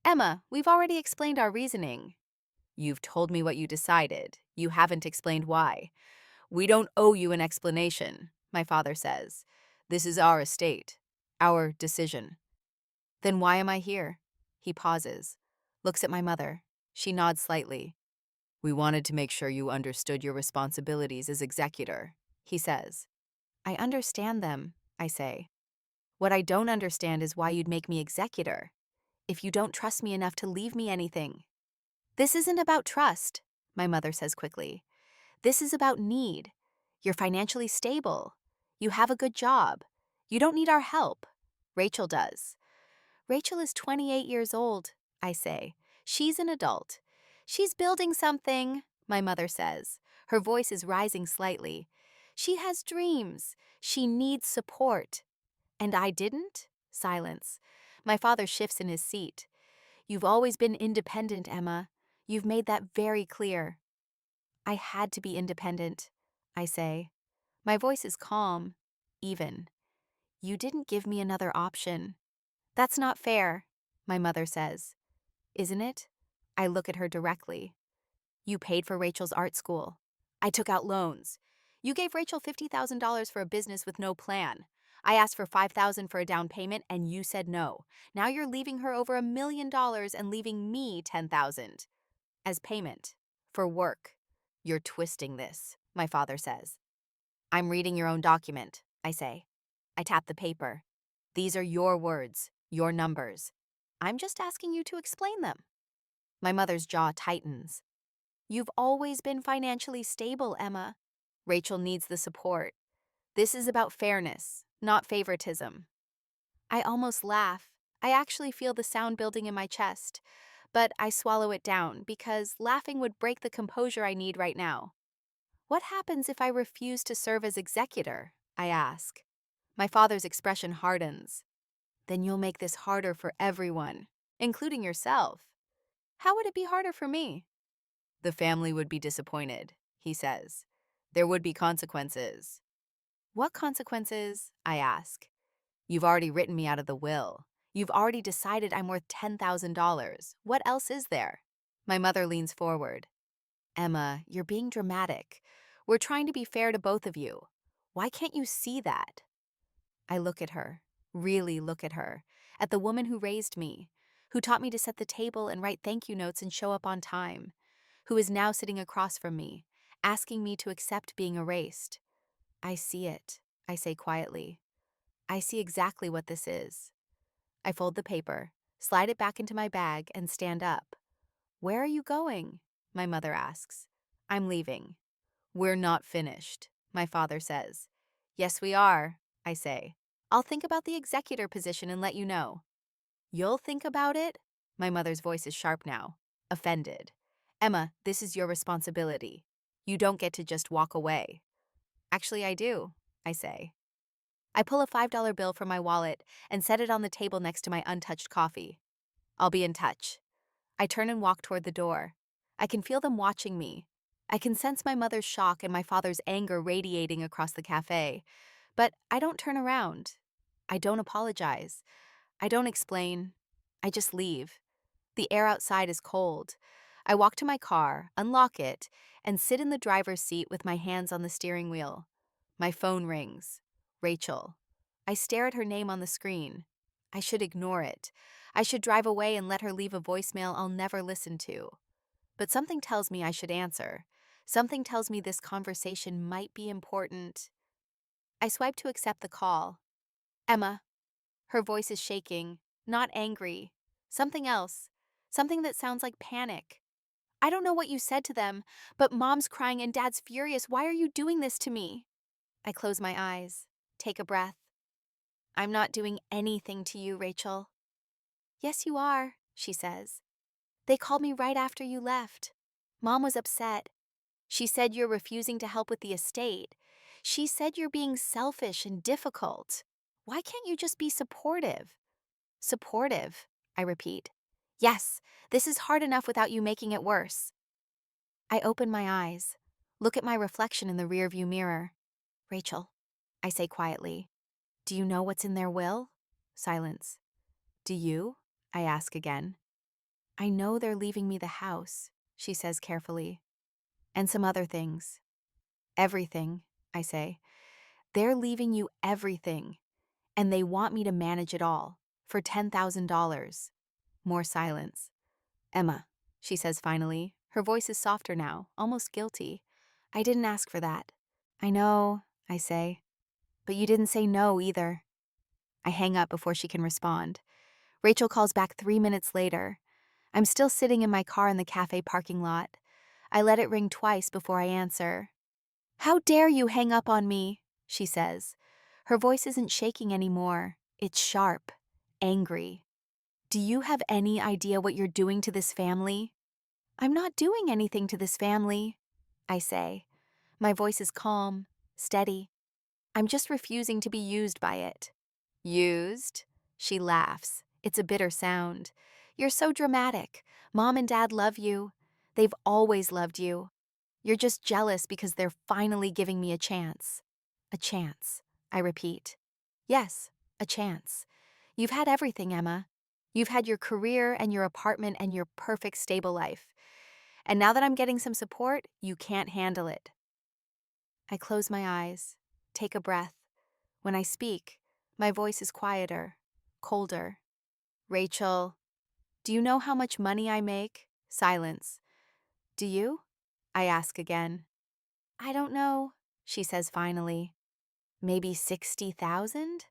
Emma, we've already explained our reasoning. You've told me what you decided. You haven't explained why. We don't owe you an explanation, my father says. This is our estate, our decision. Then why am I here? He pauses, looks at my mother. She nods slightly. We wanted to make sure you understood your responsibilities as executor, he says. I understand them, I say. What I don't understand is why you'd make me executor, if you don't trust me enough to leave me anything. This isn't about trust, my mother says quickly. This is about need. You're financially stable. You have a good job. You don't need our help. Rachel does. Rachel is 28 years old, I say. She's an adult. She's building something, my mother says. Her voice is rising slightly. She has dreams. She needs support. And I didn't? Silence. My father shifts in his seat. You've always been independent, Emma. You've made that very clear. I had to be independent, I say. My voice is calm, even. You didn't give me another option. That's not fair, my mother says. Isn't it? I look at her directly. You paid for Rachel's art school. I took out loans. You gave Rachel $50,000 for a business with no plan. I asked for $5,000 for a down payment and you said no. Now you're leaving her over $1 million and leaving me $10,000 as payment for work. You're twisting this, my father says. I'm reading your own document, I say. I tap the paper. These are your words, your numbers. I'm just asking you to explain them. My mother's jaw tightens. You've always been financially stable, Emma. Rachel needs the support. This is about fairness, not favoritism. I almost laugh. I actually feel the sound building in my chest, but I swallow it down because laughing would break the composure I need right now. What happens if I refuse to serve as executor? I ask. My father's expression hardens. Then you'll make this harder for everyone, including yourself. How would it be harder for me? The family would be disappointed, he says. There would be consequences. What consequences? I ask. You've already written me out of the will. You've already decided I'm worth $10,000. What else is there? My mother leans forward. Emma, you're being dramatic. We're trying to be fair to both of you. Why can't you see that? I look at her, really look at her, at the woman who raised me, who taught me to set the table and write thank you notes and show up on time, who is now sitting across from me, asking me to accept being erased. I see it, I say quietly. I see exactly what this is. I fold the paper, slide it back into my bag, and stand up. Where are you going? My mother asks. I'm leaving. We're not finished, my father says. Yes, we are, I say. I'll think about the executor position and let you know. You'll think about it? My mother's voice is sharp now, offended. Emma, this is your responsibility. You don't get to just walk away. Actually, I do, I say. I pull a $5 bill from my wallet and set it on the table next to my untouched coffee. I'll be in touch. I turn and walk toward the door. I can feel them watching me. I can sense my mother's shock and my father's anger radiating across the cafe. But I don't turn around. I don't apologize. I don't explain. I just leave. The air outside is cold. I walk to my car, unlock it, and sit in the driver's seat with my hands on the steering wheel. My phone rings. Rachel. I stare at her name on the screen. I should ignore it. I should drive away and let her leave a voicemail I'll never listen to. But something tells me I should answer. Something tells me this conversation might be important. I swipe to accept the call. Emma. Her voice is shaking, not angry. Something else. Something that sounds like panic. I don't know what you said to them, but Mom's crying and Dad's furious. Why are you doing this to me? I close my eyes, take a breath. I'm not doing anything to you, Rachel. Yes, you are, she says. They called me right after you left. Mom was upset. She said you're refusing to help with the estate. She said you're being selfish and difficult. Why can't you just be supportive? Supportive, I repeat. Yes, this is hard enough without you making it worse. I open my eyes, look at my reflection in the rearview mirror. Rachel, I say quietly, do you know what's in their will? Silence. Do you? I ask again. I know they're leaving me the house, she says carefully. And some other things. Everything, I say. They're leaving you everything, and they want me to manage it all for $10,000. More silence. Emma, she says finally. Her voice is softer now, almost guilty. I didn't ask for that. I know, I say. But you didn't say no either. I hang up before she can respond. Rachel calls back 3 minutes later. I'm still sitting in my car in the cafe parking lot. I let it ring twice before I answer. How dare you hang up on me, she says. Her voice isn't shaking anymore. It's sharp, angry. Do you have any idea what you're doing to this family? I'm not doing anything to this family, I say. My voice is calm, steady. I'm just refusing to be used by it. Used? She laughs. It's a bitter sound. You're so dramatic. Mom and Dad love you. They've always loved you. You're just jealous because they're finally giving me a chance. A chance, I repeat. Yes, a chance. You've had everything, Emma. You've had your career and your apartment and your perfect stable life. And now that I'm getting some support, you can't handle it. I close my eyes, take a breath. When I speak, my voice is quieter, colder. Rachel, do you know how much money I make? Silence. Do you? I ask again. I don't know, she says finally. Maybe 60,000?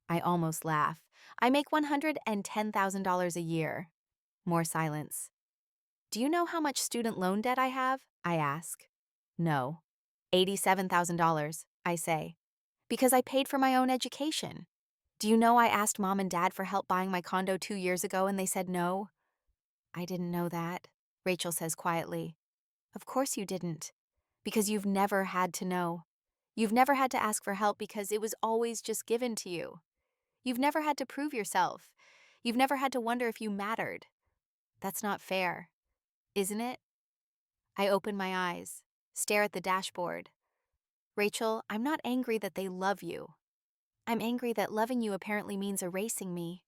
I almost laugh. I make $110,000 a year. More silence. Do you know how much student loan debt I have? I ask. No. $87,000, I say. Because I paid for my own education. Do you know I asked Mom and Dad for help buying my condo 2 years ago and they said no? I didn't know that, Rachel says quietly. Of course you didn't. Because you've never had to know. You've never had to ask for help because it was always just given to you. You've never had to prove yourself. You've never had to wonder if you mattered. That's not fair, isn't it? I open my eyes, stare at the dashboard. Rachel, I'm not angry that they love you. I'm angry that loving you apparently means erasing me.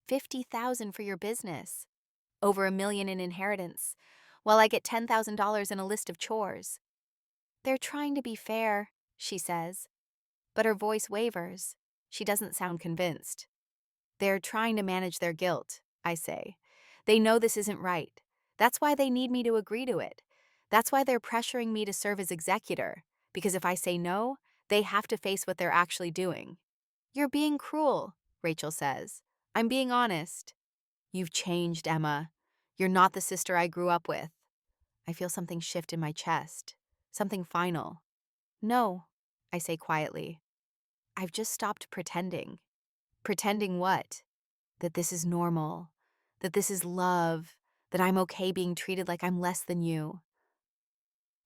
50,000 for your business. Over $1 million in inheritance, while I get $10,000 in a list of chores. They're trying to be fair, she says. But her voice wavers. She doesn't sound convinced. They're trying to manage their guilt, I say. They know this isn't right. That's why they need me to agree to it. That's why they're pressuring me to serve as executor, because if I say no, they have to face what they're actually doing. You're being cruel, Rachel says. I'm being honest. You've changed, Emma. You're not the sister I grew up with. I feel something shift in my chest. Something final. No, I say quietly. I've just stopped pretending. Pretending what? That this is normal. That this is love. That I'm okay being treated like I'm less than you.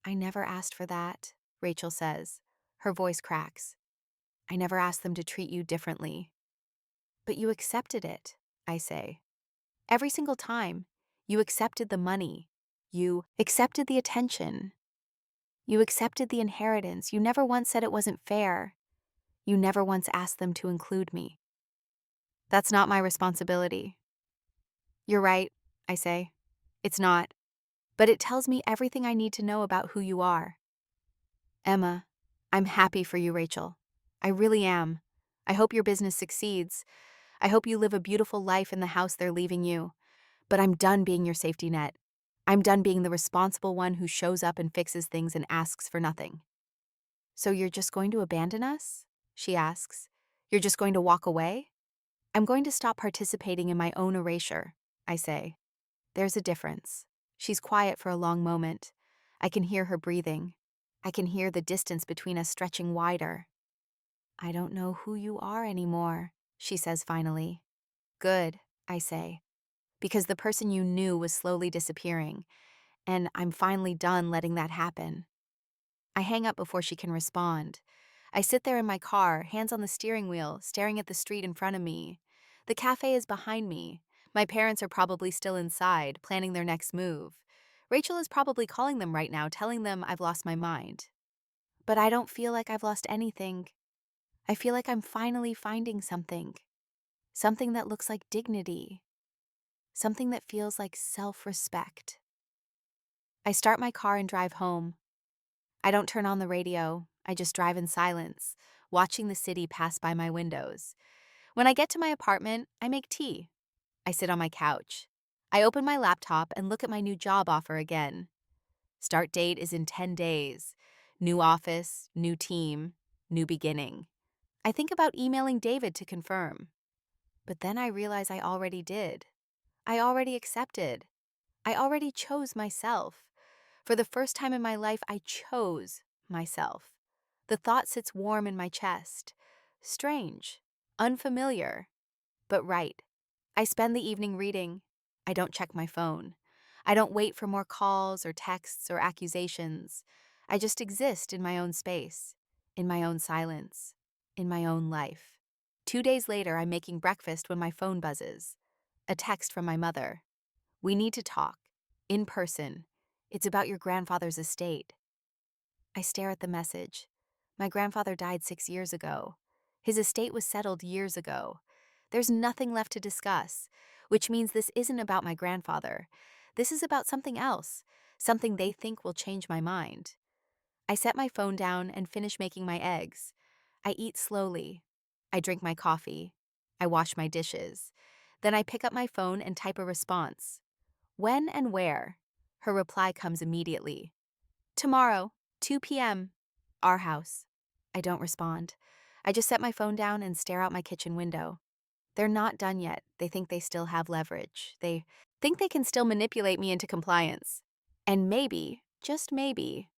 I never asked for that, Rachel says. Her voice cracks. I never asked them to treat you differently. But you accepted it, I say. Every single time, you accepted the money. You accepted the attention. You accepted the inheritance. You never once said it wasn't fair. You never once asked them to include me. That's not my responsibility. You're right, I say. It's not. But it tells me everything I need to know about who you are. Emma, I'm happy for you, Rachel. I really am. I hope your business succeeds. I hope you live a beautiful life in the house they're leaving you. But I'm done being your safety net. I'm done being the responsible one who shows up and fixes things and asks for nothing. So you're just going to abandon us? She asks. You're just going to walk away? I'm going to stop participating in my own erasure, I say. There's a difference. She's quiet for a long moment. I can hear her breathing. I can hear the distance between us stretching wider. I don't know who you are anymore, she says finally. Good, I say. Because the person you knew was slowly disappearing, and I'm finally done letting that happen. I hang up before she can respond. I sit there in my car, hands on the steering wheel, staring at the street in front of me. The cafe is behind me. My parents are probably still inside, planning their next move. Rachel is probably calling them right now, telling them I've lost my mind. But I don't feel like I've lost anything. I feel like I'm finally finding something. Something that looks like dignity. Something that feels like self-respect. I start my car and drive home. I don't turn on the radio. I just drive in silence, watching the city pass by my windows. When I get to my apartment, I make tea. I sit on my couch. I open my laptop and look at my new job offer again. Start date is in 10 days. New office, new team, new beginning. I think about emailing David to confirm. But then I realize I already did. I already accepted. I already chose myself. For the first time in my life, I chose myself. The thought sits warm in my chest. Strange, unfamiliar, but right. I spend the evening reading. I don't check my phone. I don't wait for more calls or texts or accusations. I just exist in my own space, in my own silence, in my own life. 2 days later, I'm making breakfast when my phone buzzes. A text from my mother. We need to talk. In person. It's about your grandfather's estate. I stare at the message. My grandfather died 6 years ago. His estate was settled years ago. There's nothing left to discuss, which means this isn't about my grandfather. This is about something else, something they think will change my mind. I set my phone down and finish making my eggs. I eat slowly. I drink my coffee. I wash my dishes. Then I pick up my phone and type a response. When and where? Her reply comes immediately. Tomorrow, 2 p.m. Our house. I don't respond. I just set my phone down and stare out my kitchen window. They're not done yet. They think they still have leverage. They think they can still manipulate me into compliance. And maybe, just maybe,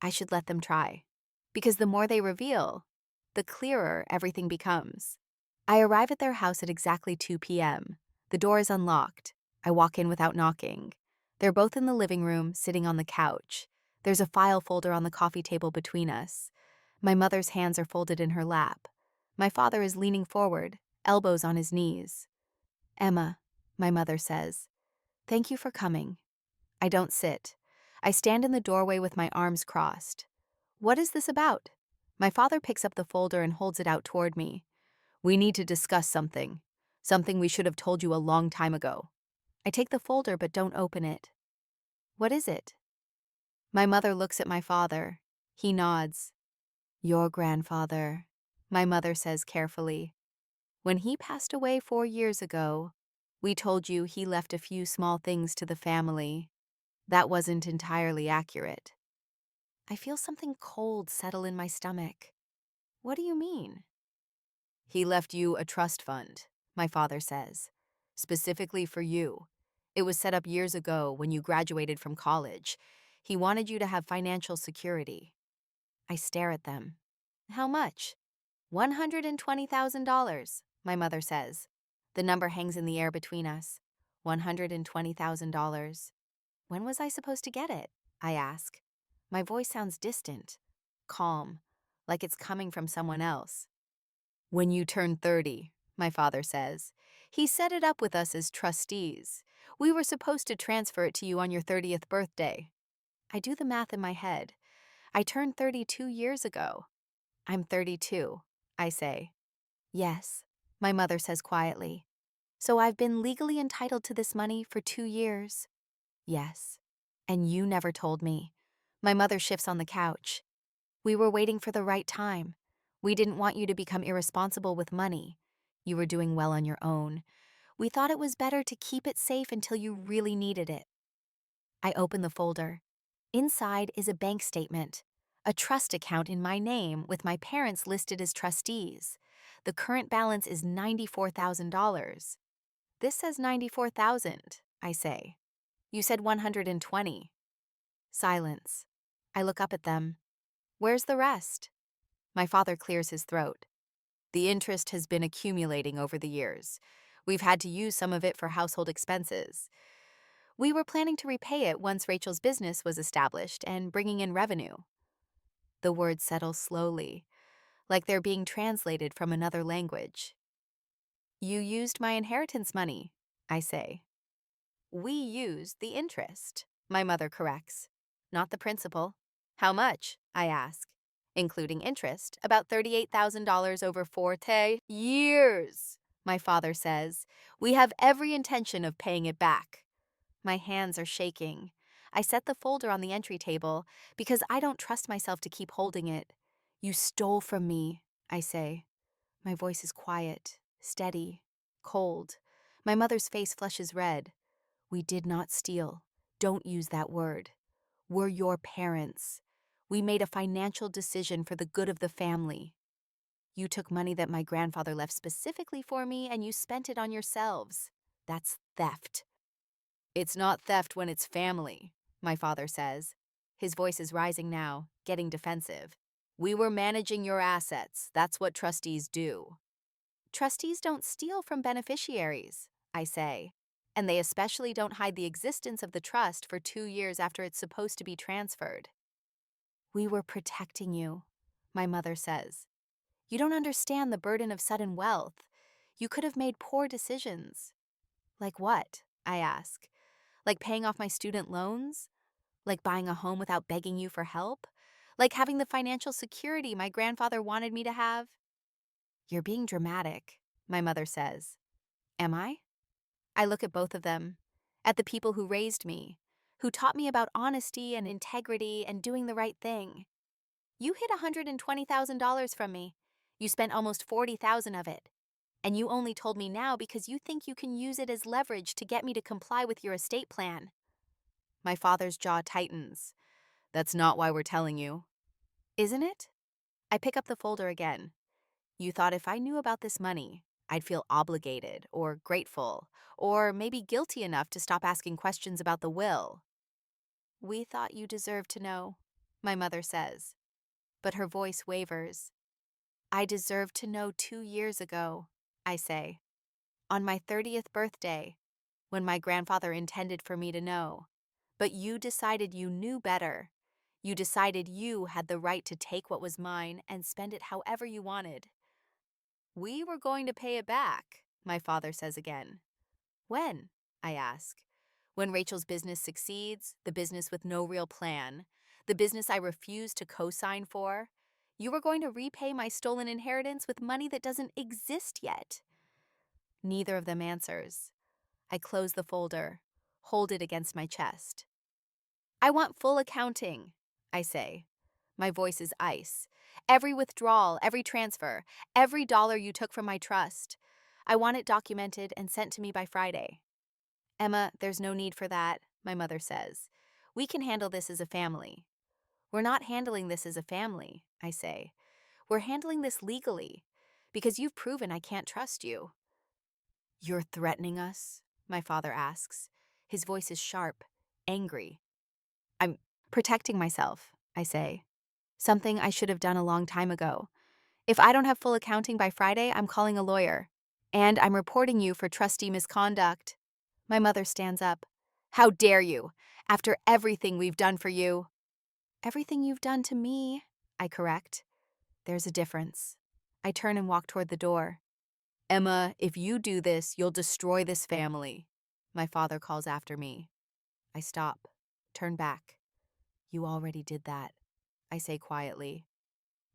I should let them try. Because the more they reveal, the clearer everything becomes. I arrive at their house at exactly 2 p.m. The door is unlocked. I walk in without knocking. They're both in the living room, sitting on the couch. There's a file folder on the coffee table between us. My mother's hands are folded in her lap. My father is leaning forward, elbows on his knees. Emma, my mother says, thank you for coming. I don't sit. I stand in the doorway with my arms crossed. What is this about? My father picks up the folder and holds it out toward me. We need to discuss something. Something we should have told you a long time ago. I take the folder but don't open it. What is it? My mother looks at my father. He nods. Your grandfather, my mother says carefully. When he passed away 4 years ago, we told you he left a few small things to the family. That wasn't entirely accurate. I feel something cold settle in my stomach. What do you mean? He left you a trust fund, my father says, specifically for you. It was set up years ago when you graduated from college. He wanted you to have financial security. I stare at them. How much? $120,000, my mother says. The number hangs in the air between us. $120,000. When was I supposed to get it? I ask. My voice sounds distant, calm, like it's coming from someone else. When you turn 30, my father says. He set it up with us as trustees. We were supposed to transfer it to you on your 30th birthday. I do the math in my head. I turned 32 years ago. I'm 32, I say. Yes, my mother says quietly. So I've been legally entitled to this money for 2 years. Yes. And you never told me. My mother shifts on the couch. We were waiting for the right time. We didn't want you to become irresponsible with money. You were doing well on your own. We thought it was better to keep it safe until you really needed it. I open the folder. Inside is a bank statement, a trust account in my name with my parents listed as trustees. The current balance is $94,000. This says 94,000, I say. You said 120. Silence. I look up at them. Where's the rest? My father clears his throat. The interest has been accumulating over the years. We've had to use some of it for household expenses. We were planning to repay it once Rachel's business was established and bringing in revenue. The words settle slowly, like they're being translated from another language. You used my inheritance money, I say. We used the interest, my mother corrects, not the principal. How much? I ask. Including interest, about $38,000 over 40 years, my father says. We have every intention of paying it back. My hands are shaking. I set the folder on the entry table because I don't trust myself to keep holding it. You stole from me, I say. My voice is quiet, steady, cold. My mother's face flushes red. We did not steal. Don't use that word. We're your parents. We made a financial decision for the good of the family. You took money that my grandfather left specifically for me and you spent it on yourselves. That's theft. It's not theft when it's family, my father says. His voice is rising now, getting defensive. We were managing your assets. That's what trustees do. Trustees don't steal from beneficiaries, I say. And they especially don't hide the existence of the trust for 2 years after it's supposed to be transferred. We were protecting you, my mother says. You don't understand the burden of sudden wealth. You could have made poor decisions. Like what? I ask. Like paying off my student loans? Like buying a home without begging you for help? Like having the financial security my grandfather wanted me to have? You're being dramatic, my mother says. Am I? I look at both of them, at the people who raised me, who taught me about honesty and integrity and doing the right thing. You hid $120,000 from me. You spent almost $40,000 of it. And you only told me now because you think you can use it as leverage to get me to comply with your estate plan. My father's jaw tightens. That's not why we're telling you. Isn't it? I pick up the folder again. You thought if I knew about this money, I'd feel obligated or grateful or maybe guilty enough to stop asking questions about the will. We thought you deserved to know, my mother says, but her voice wavers. I deserved to know 2 years ago, I say, on my 30th birthday, when my grandfather intended for me to know. But you decided you knew better. You decided you had the right to take what was mine and spend it however you wanted. We were going to pay it back, my father says again. When? I ask. When Rachel's business succeeds, the business with no real plan, the business I refuse to co-sign for, you were going to repay my stolen inheritance with money that doesn't exist yet. Neither of them answers. I close the folder, hold it against my chest. I want full accounting, I say. My voice is ice. Every withdrawal, every transfer, every dollar you took from my trust. I want it documented and sent to me by Friday. Emma, there's no need for that, my mother says. We can handle this as a family. We're not handling this as a family, I say. We're handling this legally, because you've proven I can't trust you. You're threatening us? My father asks. His voice is sharp, angry. I'm protecting myself, I say. Something I should have done a long time ago. If I don't have full accounting by Friday, I'm calling a lawyer. And I'm reporting you for trustee misconduct. My mother stands up. How dare you? After everything we've done for you. Everything you've done to me, I correct. There's a difference. I turn and walk toward the door. Emma, if you do this, you'll destroy this family, my father calls after me. I stop, turn back. You already did that, I say quietly.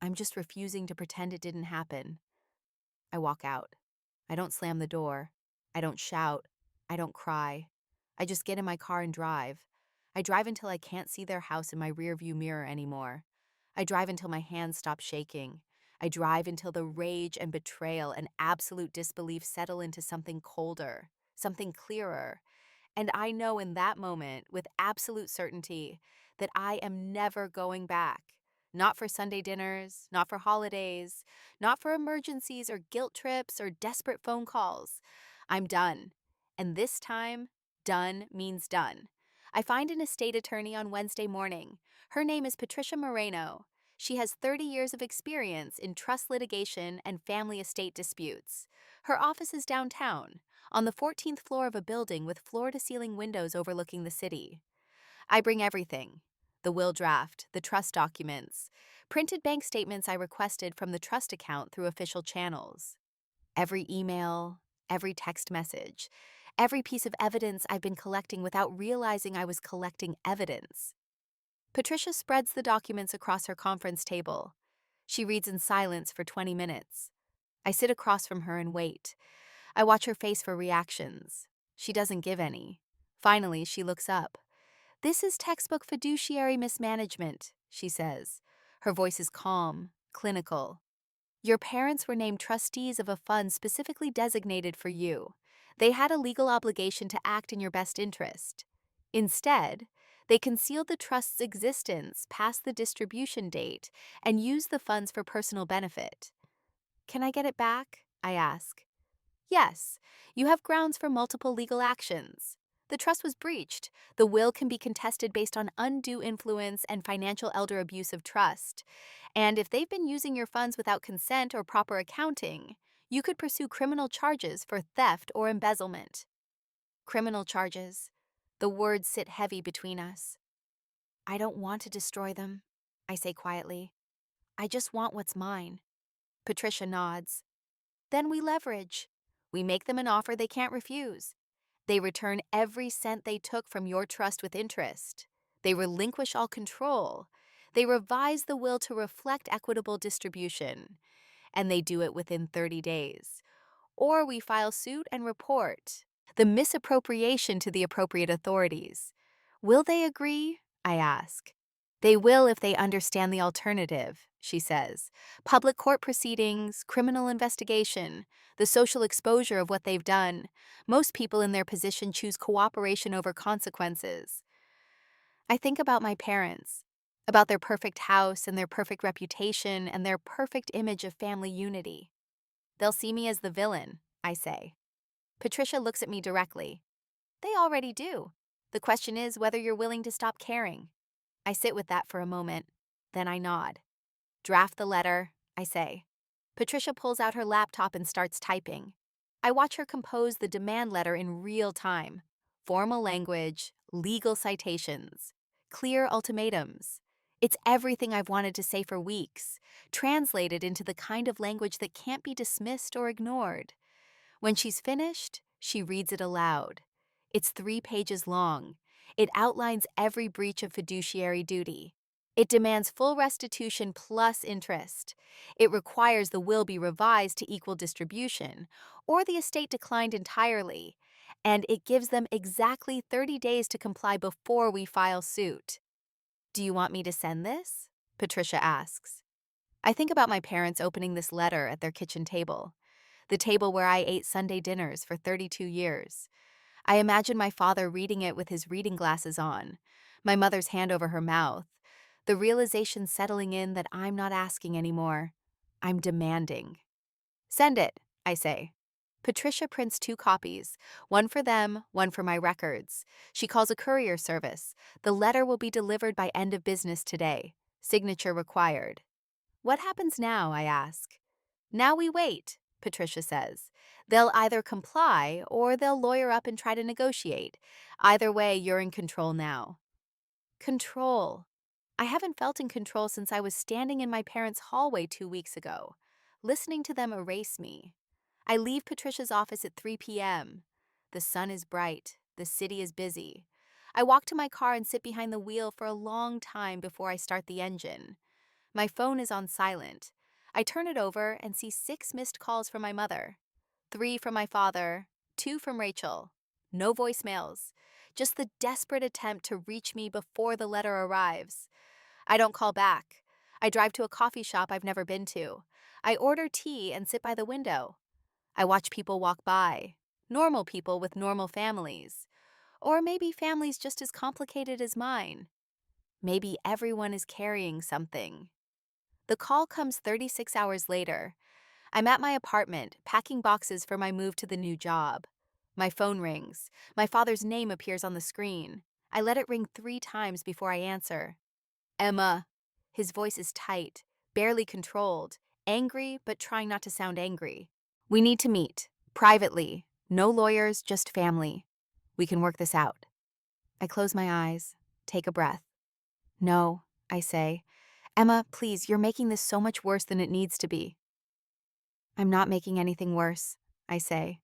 I'm just refusing to pretend it didn't happen. I walk out. I don't slam the door. I don't shout. I don't cry. I just get in my car and drive. I drive until I can't see their house in my rearview mirror anymore. I drive until my hands stop shaking. I drive until the rage and betrayal and absolute disbelief settle into something colder, something clearer. And I know in that moment, with absolute certainty, that I am never going back. Not for Sunday dinners, not for holidays, not for emergencies or guilt trips or desperate phone calls. I'm done. And this time, done means done. I find an estate attorney on Wednesday morning. Her name is Patricia Moreno. She has 30 years of experience in trust litigation and family estate disputes. Her office is downtown, on the 14th floor of a building with floor-to-ceiling windows overlooking the city. I bring everything: the will draft, the trust documents, printed bank statements I requested from the trust account through official channels, every email, every text message, every piece of evidence I've been collecting without realizing I was collecting evidence. Patricia spreads the documents across her conference table. She reads in silence for 20 minutes. I sit across from her and wait. I watch her face for reactions. She doesn't give any. Finally, she looks up. "This is textbook fiduciary mismanagement," she says. Her voice is calm, clinical. "Your parents were named trustees of a fund specifically designated for you. They had a legal obligation to act in your best interest. Instead, they concealed the trust's existence past the distribution date and used the funds for personal benefit." "Can I get it back?" I ask. "Yes, you have grounds for multiple legal actions. The trust was breached. The will can be contested based on undue influence and financial elder abuse of trust. And if they've been using your funds without consent or proper accounting, you could pursue criminal charges for theft or embezzlement." Criminal charges. The words sit heavy between us. "I don't want to destroy them," I say quietly. "I just want what's mine." Patricia nods. "Then we leverage. We make them an offer they can't refuse. They return every cent they took from your trust with interest. They relinquish all control. They revise the will to reflect equitable distribution. And they do it within 30 days. Or we file suit and report the misappropriation to the appropriate authorities. Will they agree?" I ask. "They will if they understand the alternative," she says. "Public court proceedings, criminal investigation, the social exposure of what they've done. Most people in their position choose cooperation over consequences." I think about my parents, about their perfect house and their perfect reputation and their perfect image of family unity. "They'll see me as the villain," I say. Patricia looks at me directly. "They already do. The question is whether you're willing to stop caring." I sit with that for a moment. Then I nod. "Draft the letter," I say. Patricia pulls out her laptop and starts typing. I watch her compose the demand letter in real time. Formal language, legal citations, clear ultimatums. It's everything I've wanted to say for weeks, translated into the kind of language that can't be dismissed or ignored. When she's finished, she reads it aloud. It's 3 pages long. It outlines every breach of fiduciary duty. It demands full restitution plus interest. It requires the will be revised to equal distribution, or the estate declined entirely. And it gives them exactly 30 days to comply before we file suit. "Do you want me to send this?" Patricia asks. I think about my parents opening this letter at their kitchen table, the table where I ate Sunday dinners for 32 years. I imagine my father reading it with his reading glasses on, my mother's hand over her mouth, the realization settling in that I'm not asking anymore. I'm demanding. "Send it," I say. Patricia prints 2 copies, one for them, one for my records. She calls a courier service. The letter will be delivered by end of business today. Signature required. "What happens now?" I ask. "Now we wait," Patricia says. "They'll either comply or they'll lawyer up and try to negotiate. Either way, you're in control now." Control. I haven't felt in control since I was standing in my parents' hallway 2 weeks ago, listening to them erase me. I leave Patricia's office at 3 p.m. The sun is bright. The city is busy. I walk to my car and sit behind the wheel for a long time before I start the engine. My phone is on silent. I turn it over and see 6 missed calls from my mother, 3 from my father, 2 from Rachel. No voicemails, just the desperate attempt to reach me before the letter arrives. I don't call back. I drive to a coffee shop I've never been to. I order tea and sit by the window. I watch people walk by, normal people with normal families, or maybe families just as complicated as mine. Maybe everyone is carrying something. The call comes 36 hours later. I'm at my apartment, packing boxes for my move to the new job. My phone rings. My father's name appears on the screen. I let it ring 3 times before I answer. "Emma." His voice is tight, barely controlled, angry but trying not to sound angry. "We need to meet. Privately. No lawyers, just family. We can work this out. I close my eyes, take a breath. No, I say. Emma, please, you're making this so much worse than it needs to be. I'm not making anything worse, I say.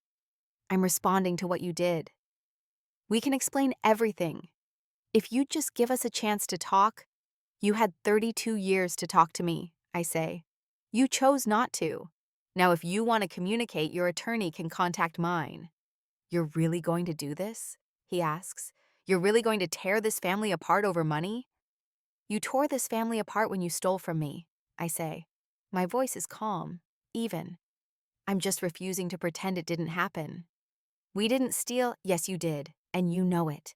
I'm responding to what you did. We can explain everything. If you'd just give us a chance to talk, you had 32 years to talk to me, I say. You chose not to. Now, if you want to communicate, your attorney can contact mine. You're really going to do this? He asks. You're really going to tear this family apart over money? You tore this family apart when you stole from me, I say. My voice is calm, even. I'm just refusing to pretend it didn't happen. We didn't steal. Yes, you did, and you know it.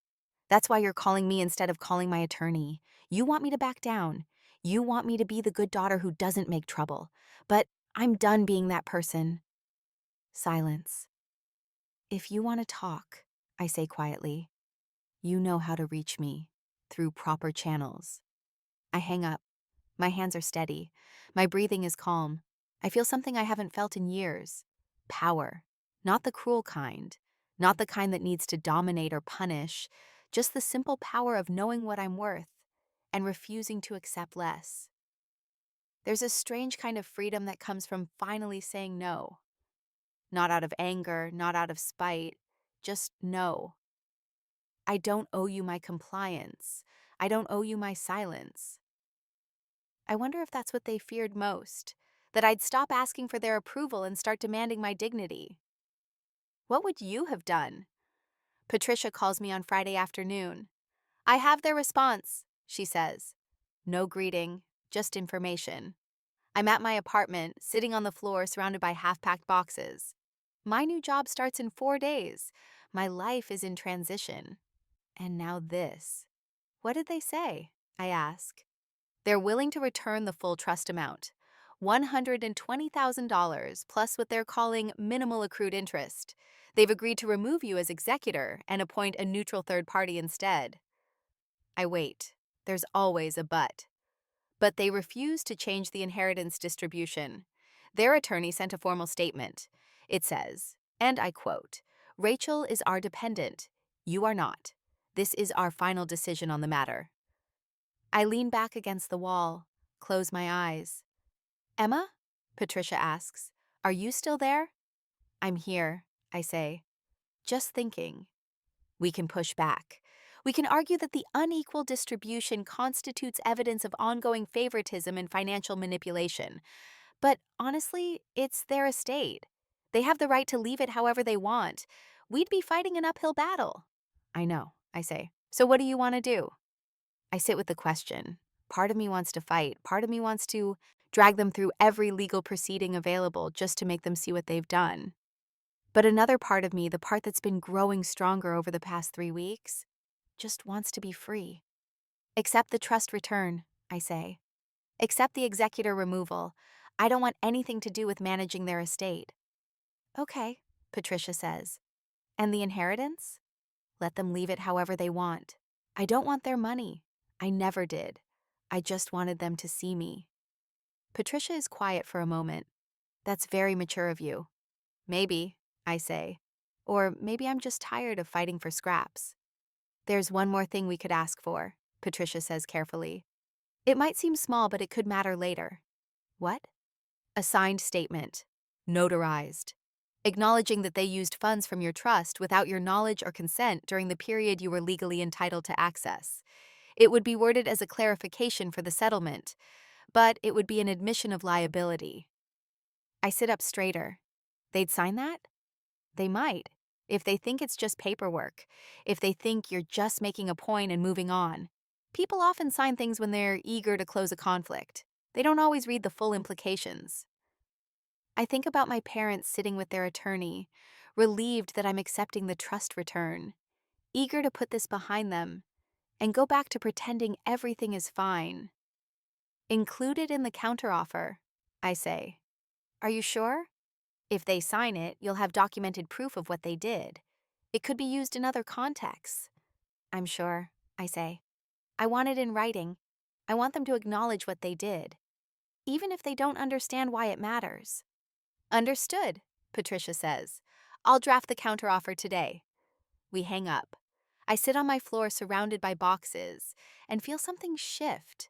That's why you're calling me instead of calling my attorney. You want me to back down. You want me to be the good daughter who doesn't make trouble. But I'm done being that person. Silence. If you want to talk, I say quietly, you know how to reach me through proper channels. I hang up. My hands are steady. My breathing is calm. I feel something I haven't felt in years. Power. Not the cruel kind. Not the kind that needs to dominate or punish. Just the simple power of knowing what I'm worth and refusing to accept less. There's a strange kind of freedom that comes from finally saying no. Not out of anger, not out of spite. Just no. I don't owe you my compliance. I don't owe you my silence. I wonder if that's what they feared most, that I'd stop asking for their approval and start demanding my dignity. What would you have done? Patricia calls me on Friday afternoon. I have their response, she says. No greeting, just information. I'm at my apartment, sitting on the floor surrounded by half-packed boxes. My new job starts in 4 days. My life is in transition. And now this. What did they say? I ask. They're willing to return the full trust amount, $120,000 plus what they're calling minimal accrued interest. They've agreed to remove you as executor and appoint a neutral third party instead. I wait. There's always a but. But they refuse to change the inheritance distribution. Their attorney sent a formal statement. It says, and I quote, "Rachel is our dependent. You are not. This is our final decision on the matter." I lean back against the wall, close my eyes. Emma? Patricia asks. Are you still there? I'm here, I say. Just thinking. We can push back. We can argue that the unequal distribution constitutes evidence of ongoing favoritism and financial manipulation. But honestly, it's their estate. They have the right to leave it however they want. We'd be fighting an uphill battle. I know, I say. So what do you want to do? I sit with the question. Part of me wants to fight. Part of me wants to drag them through every legal proceeding available just to make them see what they've done. But another part of me, the part that's been growing stronger over the past 3 weeks, just wants to be free. Accept the trust return, I say. Accept the executor removal. I don't want anything to do with managing their estate. Okay, Patricia says. And the inheritance? Let them leave it however they want. I don't want their money. I never did. I just wanted them to see me. Patricia is quiet for a moment. That's very mature of you. Maybe, I say. Or maybe I'm just tired of fighting for scraps. There's one more thing we could ask for, Patricia says carefully. It might seem small, but it could matter later. What? A signed statement. Notarized. Acknowledging that they used funds from your trust without your knowledge or consent during the period you were legally entitled to access. It would be worded as a clarification for the settlement, but it would be an admission of liability. I sit up straighter. They'd sign that? They might, if they think it's just paperwork, if they think you're just making a point and moving on. People often sign things when they're eager to close a conflict. They don't always read the full implications. I think about my parents sitting with their attorney, relieved that I'm accepting the trust return, eager to put this behind them and go back to pretending everything is fine. Included in the counteroffer, I say. Are you sure? If they sign it, you'll have documented proof of what they did. It could be used in other contexts. I'm sure, I say. I want it in writing. I want them to acknowledge what they did, even if they don't understand why it matters. Understood, Patricia says. I'll draft the counteroffer today. We hang up. I sit on my floor surrounded by boxes and feel something shift.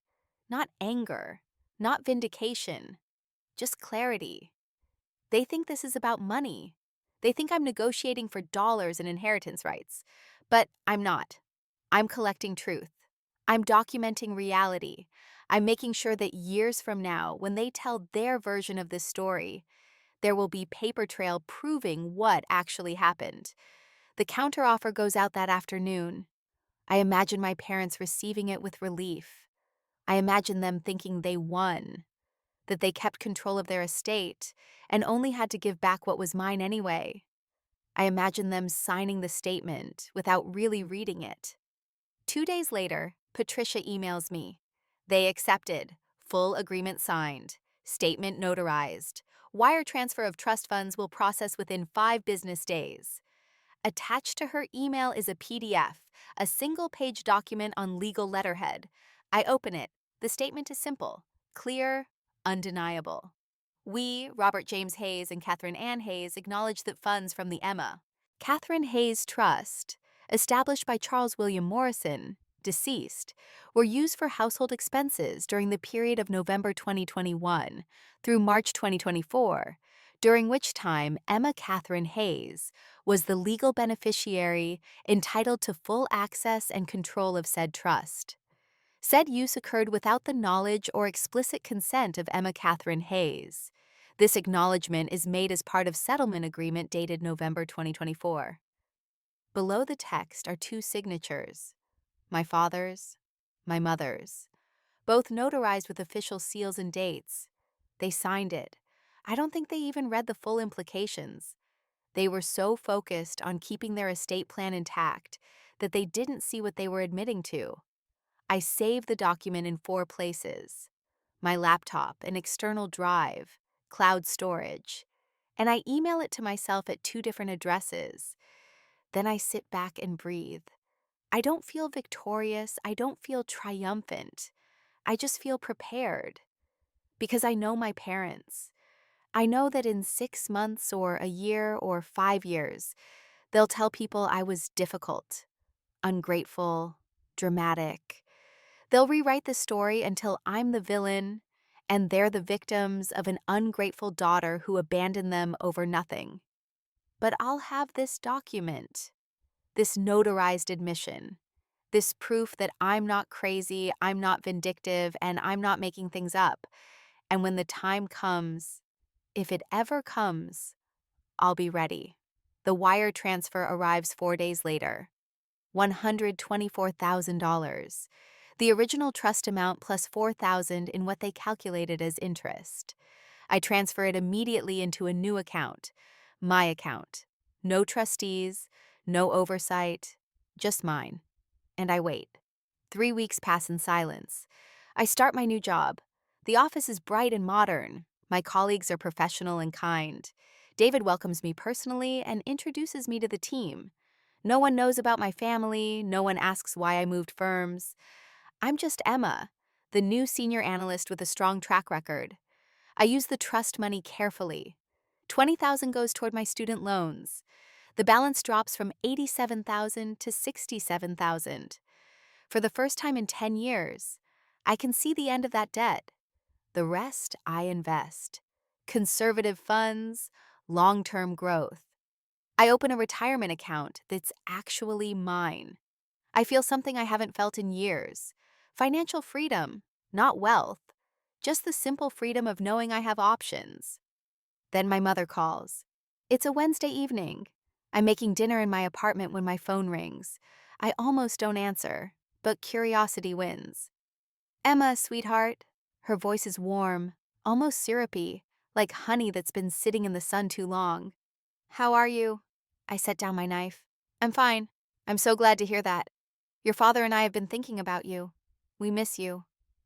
Not anger, not vindication, just clarity. They think this is about money. They think I'm negotiating for dollars and inheritance rights. But I'm not. I'm collecting truth. I'm documenting reality. I'm making sure that years from now, when they tell their version of this story, there will be paper trail proving what actually happened. The counteroffer goes out that afternoon. I imagine my parents receiving it with relief. I imagine them thinking they won, that they kept control of their estate and only had to give back what was mine anyway. I imagine them signing the statement without really reading it. 2 days later, Patricia emails me. They accepted. Full agreement signed. Statement notarized. Wire transfer of trust funds will process within 5 business days. Attached to her email is a PDF, a single-page document on legal letterhead. I open it. The statement is simple, clear, undeniable. We, Robert James Hayes and Catherine Ann Hayes, acknowledge that funds from the Catherine Hayes Trust, established by Charles William Morrison, deceased, were used for household expenses during the period of November 2021 through March 2024, during which time Emma Catherine Hayes was the legal beneficiary entitled to full access and control of said trust. Said use occurred without the knowledge or explicit consent of Emma Catherine Hayes. This acknowledgement is made as part of settlement agreement dated November 2024. Below the text are 2 signatures, my father's, my mother's, both notarized with official seals and dates. They signed it. I don't think they even read the full implications. They were so focused on keeping their estate plan intact that they didn't see what they were admitting to. I saved the document in 4 places: my laptop, an external drive, cloud storage, and I email it to myself at 2 different addresses. Then I sit back and breathe. I don't feel victorious. I don't feel triumphant. I just feel prepared because I know my parents. I know that in 6 months or a year or 5 years, they'll tell people I was difficult, ungrateful, dramatic. They'll rewrite the story until I'm the villain and they're the victims of an ungrateful daughter who abandoned them over nothing. But I'll have this document, this notarized admission, this proof that I'm not crazy, I'm not vindictive, and I'm not making things up. And when the time comes, if it ever comes, I'll be ready. The wire transfer arrives 4 days later. $124,000. The original trust amount plus $4,000 in what they calculated as interest. I transfer it immediately into a new account, my account. No trustees, no oversight, just mine. And I wait. 3 weeks pass in silence. I start my new job. The office is bright and modern. My colleagues are professional and kind. David welcomes me personally and introduces me to the team. No one knows about my family. No one asks why I moved firms. I'm just Emma, the new senior analyst with a strong track record. I use the trust money carefully. $20,000 goes toward my student loans. The balance drops from $87,000 to $67,000. For the first time in 10 years, I can see the end of that debt. The rest I invest. Conservative funds, long-term growth. I open a retirement account that's actually mine. I feel something I haven't felt in years. Financial freedom, not wealth. Just the simple freedom of knowing I have options. Then my mother calls. It's a Wednesday evening. I'm making dinner in my apartment when my phone rings. I almost don't answer, but curiosity wins. Emma, sweetheart. Her voice is warm, almost syrupy, like honey that's been sitting in the sun too long. How are you? I set down my knife. I'm fine. I'm so glad to hear that. Your father and I have been thinking about you. We miss you.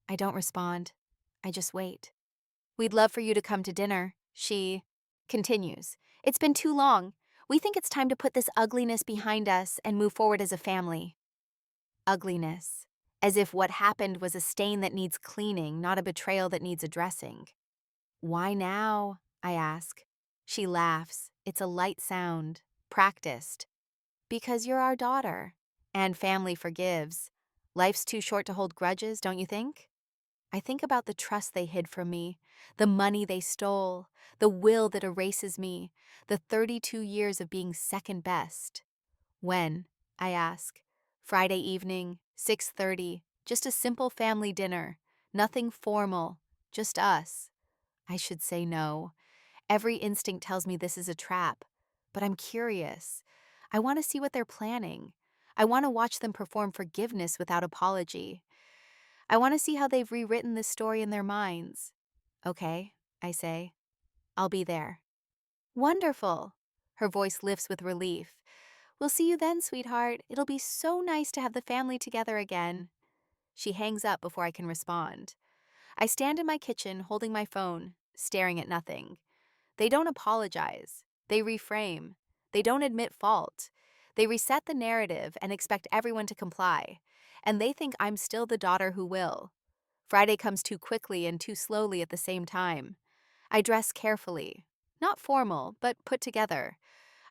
I don't respond. I just wait. We'd love for you to come to dinner, she continues. It's been too long. We think it's time to put this ugliness behind us and move forward as a family. Ugliness. As if what happened was a stain that needs cleaning, not a betrayal that needs addressing. Why now? I ask. She laughs. It's a light sound. Practiced. Because you're our daughter. And family forgives. Life's too short to hold grudges, don't you think? I think about the trust they hid from me, the money they stole, the will that erases me, the 32 years of being second best. When? I ask. Friday evening, 6:30, just a simple family dinner. Nothing formal, just us. I should say no. Every instinct tells me this is a trap, but I'm curious. I want to see what they're planning. I want to watch them perform forgiveness without apology. I want to see how they've rewritten this story in their minds. Okay, I say. I'll be there. Wonderful. Her voice lifts with relief. We'll see you then, sweetheart. It'll be so nice to have the family together again. She hangs up before I can respond. I stand in my kitchen holding my phone, staring at nothing. They don't apologize. They reframe. They don't admit fault. They reset the narrative and expect everyone to comply. And they think I'm still the daughter who will. Friday comes too quickly and too slowly at the same time. I dress carefully. Not formal, but put together.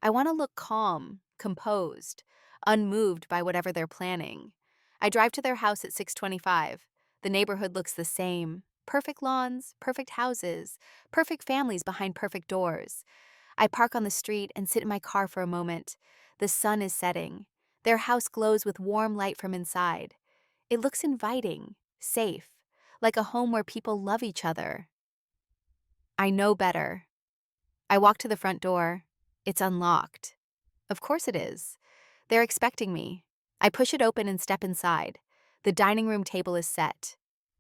I want to look calm, composed, unmoved by whatever they're planning. I drive to their house at 6:25. The neighborhood looks the same. Perfect lawns, perfect houses, perfect families behind perfect doors. I park on the street and sit in my car for a moment. The sun is setting. Their house glows with warm light from inside. It looks inviting, safe, like a home where people love each other. I know better. I walk to the front door. It's unlocked. Of course it is. They're expecting me. I push it open and step inside. The dining room table is set.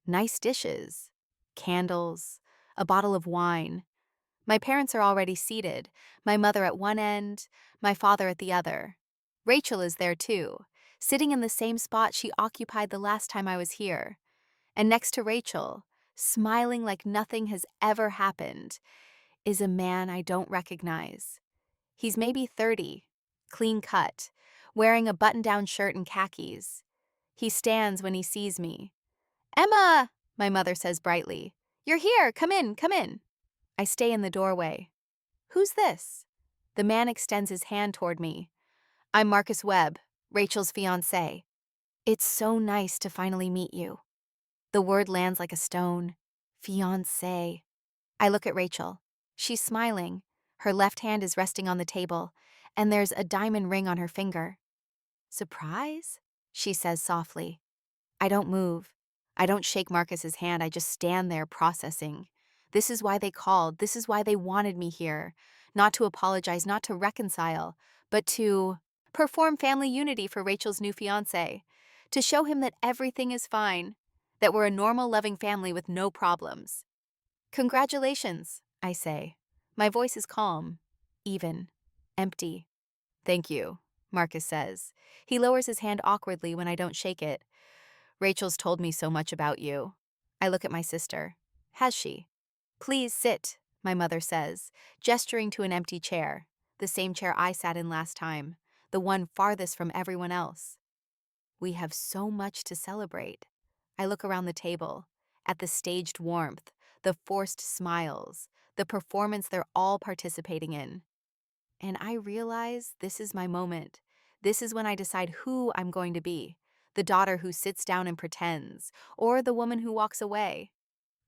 Nice dishes. Candles. A bottle of wine. My parents are already seated. My mother at one end, my father at the other. Rachel is there too, sitting in the same spot she occupied the last time I was here. And next to Rachel, smiling like nothing has ever happened, is a man I don't recognize. He's maybe 30, clean cut, wearing a button-down shirt and khakis. He stands when he sees me. "Emma," my mother says brightly. "You're here, come in, come in." I stay in the doorway. "Who's this?" The man extends his hand toward me. "I'm Marcus Webb, Rachel's fiancé. It's so nice to finally meet you." The word lands like a stone. Fiancé. I look at Rachel. She's smiling. Her left hand is resting on the table, and there's a diamond ring on her finger. "Surprise?" she says softly. I don't move. I don't shake Marcus's hand, I just stand there processing. This is why they called, this is why they wanted me here. Not to apologize, not to reconcile, but to perform family unity for Rachel's new fiancé. To show him that everything is fine, that we're a normal, loving family with no problems. "Congratulations," I say. My voice is calm, even, empty. "Thank you," Marcus says. He lowers his hand awkwardly when I don't shake it. "Rachel's told me so much about you." I look at my sister. Has she? "Please sit," my mother says, gesturing to an empty chair, the same chair I sat in last time, the one farthest from everyone else. We have so much to celebrate. I look around the table, at the staged warmth, the forced smiles, the performance they're all participating in. And I realize this is my moment. This is when I decide who I'm going to be. The daughter who sits down and pretends, or the woman who walks away.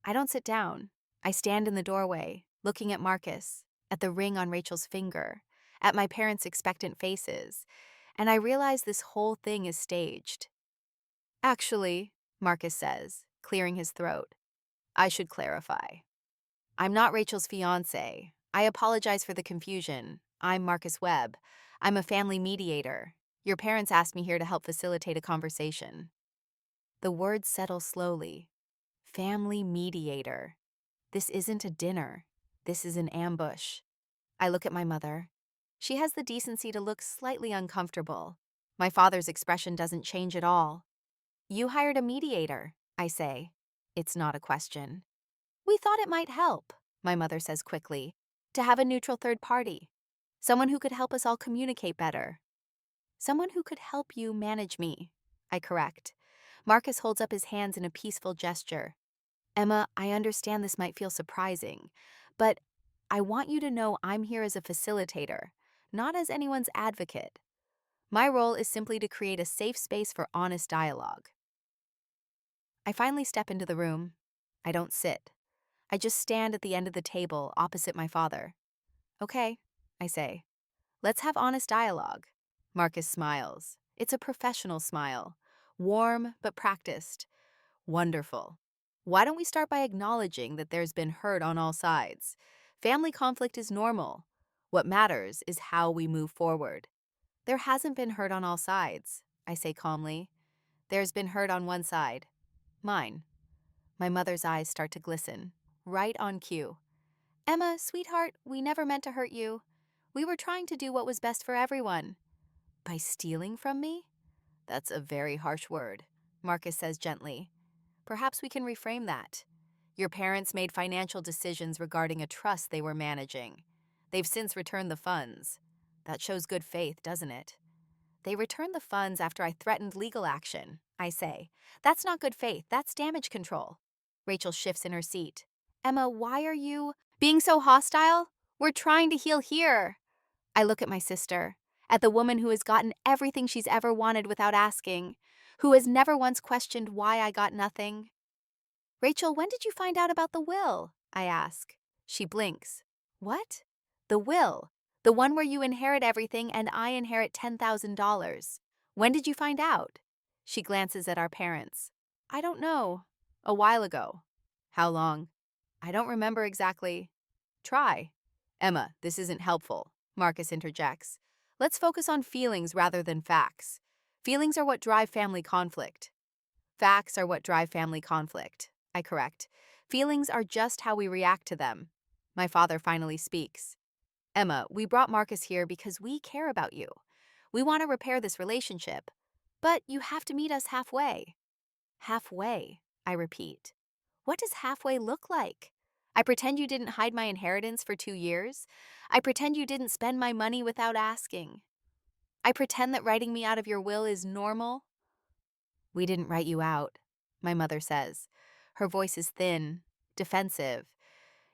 I don't sit down. I stand in the doorway, looking at Marcus, at the ring on Rachel's finger, at my parents' expectant faces, and I realize this whole thing is staged. "Actually," Marcus says, clearing his throat, "I should clarify. I'm not Rachel's fiancé. I apologize for the confusion. I'm Marcus Webb. I'm a family mediator. Your parents asked me here to help facilitate a conversation." The words settle slowly. Family mediator. This isn't a dinner. This is an ambush. I look at my mother. She has the decency to look slightly uncomfortable. My father's expression doesn't change at all. "You hired a mediator," I say. It's not a question. "We thought it might help," my mother says quickly, "to have a neutral third party. Someone who could help us all communicate better." "Someone who could help you manage me," I correct. Marcus holds up his hands in a peaceful gesture. "Emma, I understand this might feel surprising, but I want you to know I'm here as a facilitator, not as anyone's advocate. My role is simply to create a safe space for honest dialogue. I finally step into the room. I don't sit. I just stand at the end of the table opposite my father. Okay, I say. Let's have honest dialogue. Marcus smiles. It's a professional smile. Warm but practiced. Wonderful. Why don't we start by acknowledging that there's been hurt on all sides? Family conflict is normal. What matters is how we move forward. There hasn't been hurt on all sides, I say calmly. There's been hurt on one side. Mine. My mother's eyes start to glisten. Right on cue. Emma, sweetheart, we never meant to hurt you. We were trying to do what was best for everyone. By stealing from me? That's a very harsh word, Marcus says gently. Perhaps we can reframe that. Your parents made financial decisions regarding a trust they were managing. They've since returned the funds. That shows good faith, doesn't it? They returned the funds after I threatened legal action, I say. That's not good faith, that's damage control. Rachel shifts in her seat. Emma, why are you being so hostile? We're trying to heal here. I look at my sister, at the woman who has gotten everything she's ever wanted without asking, who has never once questioned why I got nothing. Rachel, when did you find out about the will? I ask. She blinks. What? The will. The one where you inherit everything and I inherit $10,000. When did you find out? She glances at our parents. I don't know. A while ago. How long? I don't remember exactly. Try. Emma, this isn't helpful, Marcus interjects. Let's focus on feelings rather than facts. Feelings are what drive family conflict. Facts are what drive family conflict, I correct. Feelings are just how we react to them. My father finally speaks. Emma, we brought Marcus here because we care about you. We want to repair this relationship. But you have to meet us halfway. Halfway, I repeat. What does halfway look like? I pretend you didn't hide my inheritance for 2 years. I pretend you didn't spend my money without asking. I pretend that writing me out of your will is normal. We didn't write you out, my mother says. Her voice is thin, defensive.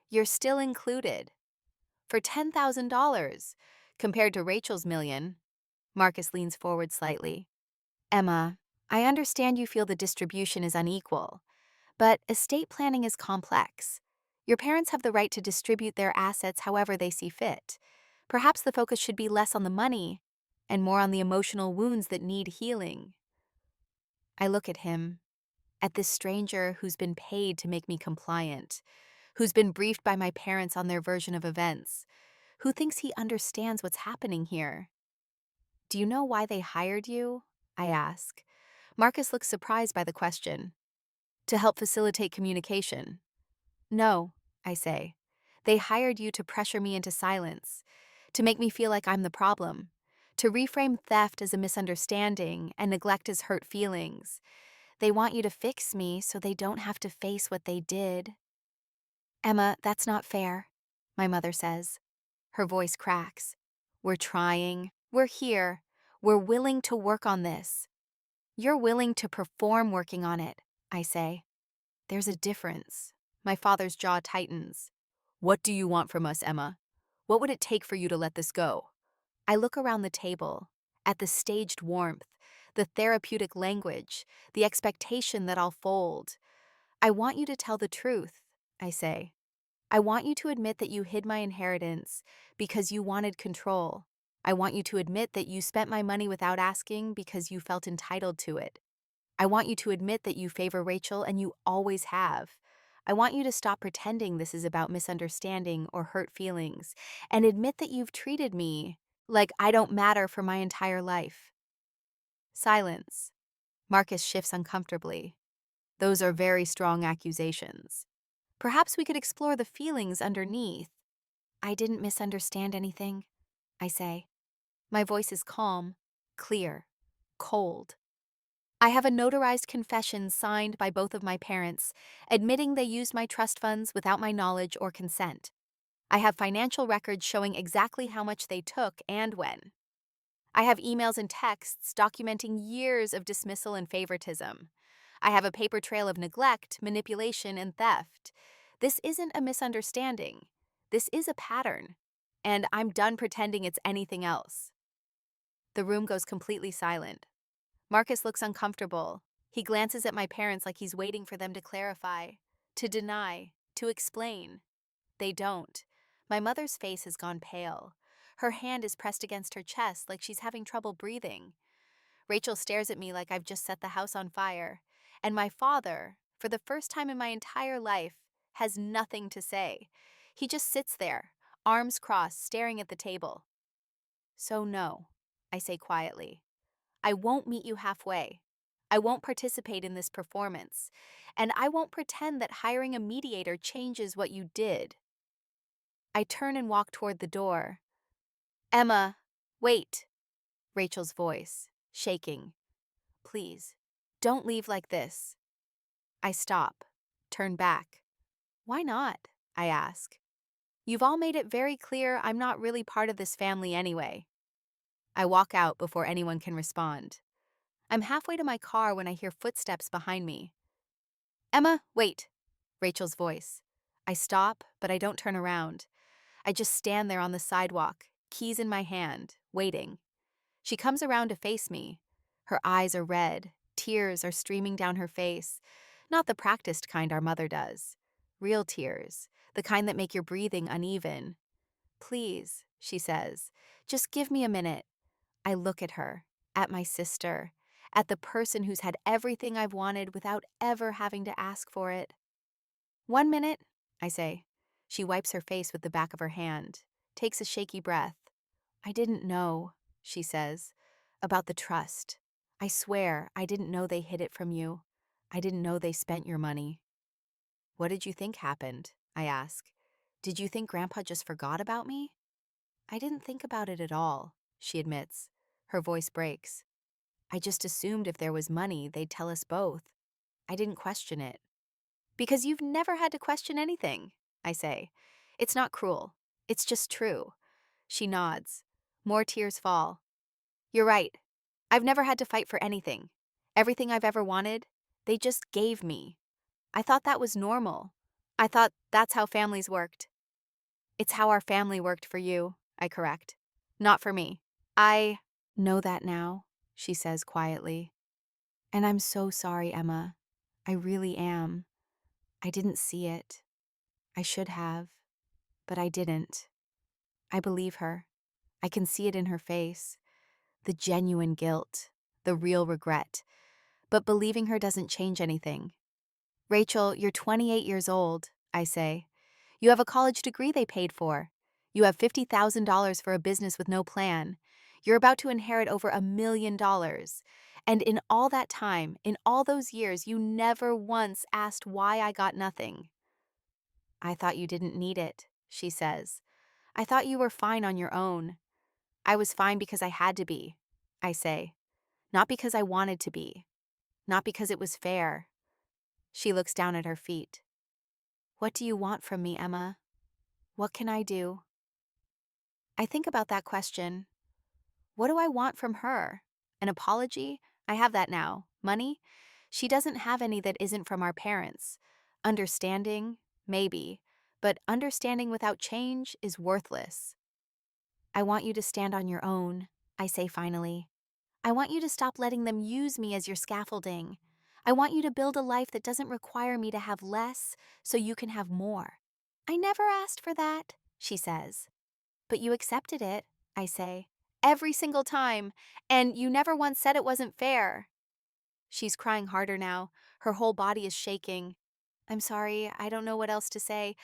You're still included. For $10,000, compared to Rachel's million. Marcus leans forward slightly. Emma, I understand you feel the distribution is unequal, but estate planning is complex. Your parents have the right to distribute their assets however they see fit. Perhaps the focus should be less on the money and more on the emotional wounds that need healing. I look at him, at this stranger who's been paid to make me compliant, who's been briefed by my parents on their version of events, who thinks he understands what's happening here. Do you know why they hired you? I ask. Marcus looks surprised by the question. To help facilitate communication. No, I say. They hired you to pressure me into silence, to make me feel like I'm the problem, to reframe theft as a misunderstanding and neglect as hurt feelings. They want you to fix me so they don't have to face what they did. Emma, that's not fair, my mother says. Her voice cracks. We're trying. We're here. We're willing to work on this. You're willing to perform working on it, I say. There's a difference. My father's jaw tightens. What do you want from us, Emma? What would it take for you to let this go? I look around the table, at the staged warmth, the therapeutic language, the expectation that I'll fold. I want you to tell the truth, I say. I want you to admit that you hid my inheritance because you wanted control. I want you to admit that you spent my money without asking because you felt entitled to it. I want you to admit that you favor Rachel and you always have. I want you to stop pretending this is about misunderstanding or hurt feelings and admit that you've treated me like I don't matter for my entire life. Silence. Marcus shifts uncomfortably. Those are very strong accusations. Perhaps we could explore the feelings underneath. I didn't misunderstand anything, I say. My voice is calm, clear, cold. I have a notarized confession signed by both of my parents, admitting they used my trust funds without my knowledge or consent. I have financial records showing exactly how much they took and when. I have emails and texts documenting years of dismissal and favoritism. I have a paper trail of neglect, manipulation, and theft. This isn't a misunderstanding. This is a pattern, and I'm done pretending it's anything else. The room goes completely silent. Marcus looks uncomfortable. He glances at my parents like he's waiting for them to clarify, to deny, to explain. They don't. My mother's face has gone pale. Her hand is pressed against her chest like she's having trouble breathing. Rachel stares at me like I've just set the house on fire. And my father, for the first time in my entire life, has nothing to say. He just sits there, arms crossed, staring at the table. So no, I say quietly. I won't meet you halfway. I won't participate in this performance. And I won't pretend that hiring a mediator changes what you did. I turn and walk toward the door. Emma, wait, Rachel's voice, shaking. Please, don't leave like this. I stop, turn back. Why not? I ask. You've all made it very clear I'm not really part of this family anyway. I walk out before anyone can respond. I'm halfway to my car when I hear footsteps behind me. Emma, wait, Rachel's voice. I stop, but I don't turn around. I just stand there on the sidewalk, keys in my hand, waiting. She comes around to face me. Her eyes are red, tears are streaming down her face. Not the practiced kind our mother does. Real tears, the kind that make your breathing uneven. Please, she says, just give me a minute. I look at her, at my sister, at the person who's had everything I've wanted without ever having to ask for it. 1 minute, I say. She wipes her face with the back of her hand, takes a shaky breath. I didn't know, she says, about the trust. I swear I didn't know they hid it from you. I didn't know they spent your money. What did you think happened? I ask. Did you think Grandpa just forgot about me? I didn't think about it at all, she admits. Her voice breaks. I just assumed if there was money, they'd tell us both. I didn't question it. Because you've never had to question anything, I say. It's not cruel. It's just true. She nods. More tears fall. You're right. I've never had to fight for anything. Everything I've ever wanted, they just gave me. I thought that was normal. I thought that's how families worked. It's how our family worked for you, I correct. Not for me. I know that now, she says quietly. And I'm so sorry, Emma. I really am. I didn't see it. I should have, but I didn't. I believe her. I can see it in her face. The genuine guilt, the real regret. But believing her doesn't change anything. Rachel, you're 28 years old, I say. You have a college degree they paid for. You have $50,000 for a business with no plan. You're about to inherit over $1 million. And in all that time, in all those years, you never once asked why I got nothing. I thought you didn't need it, she says. I thought you were fine on your own. I was fine because I had to be, I say. Not because I wanted to be. Not because it was fair. She looks down at her feet. What do you want from me, Emma? What can I do? I think about that question. What do I want from her? An apology? I have that now. Money? She doesn't have any that isn't from our parents. Understanding? Maybe. But understanding without change is worthless. I want you to stand on your own, I say finally. I want you to stop letting them use me as your scaffolding. I want you to build a life that doesn't require me to have less so you can have more. I never asked for that, she says. But you accepted it, I say. Every single time. And you never once said it wasn't fair. She's crying harder now. Her whole body is shaking. I'm sorry. I don't know what else to say.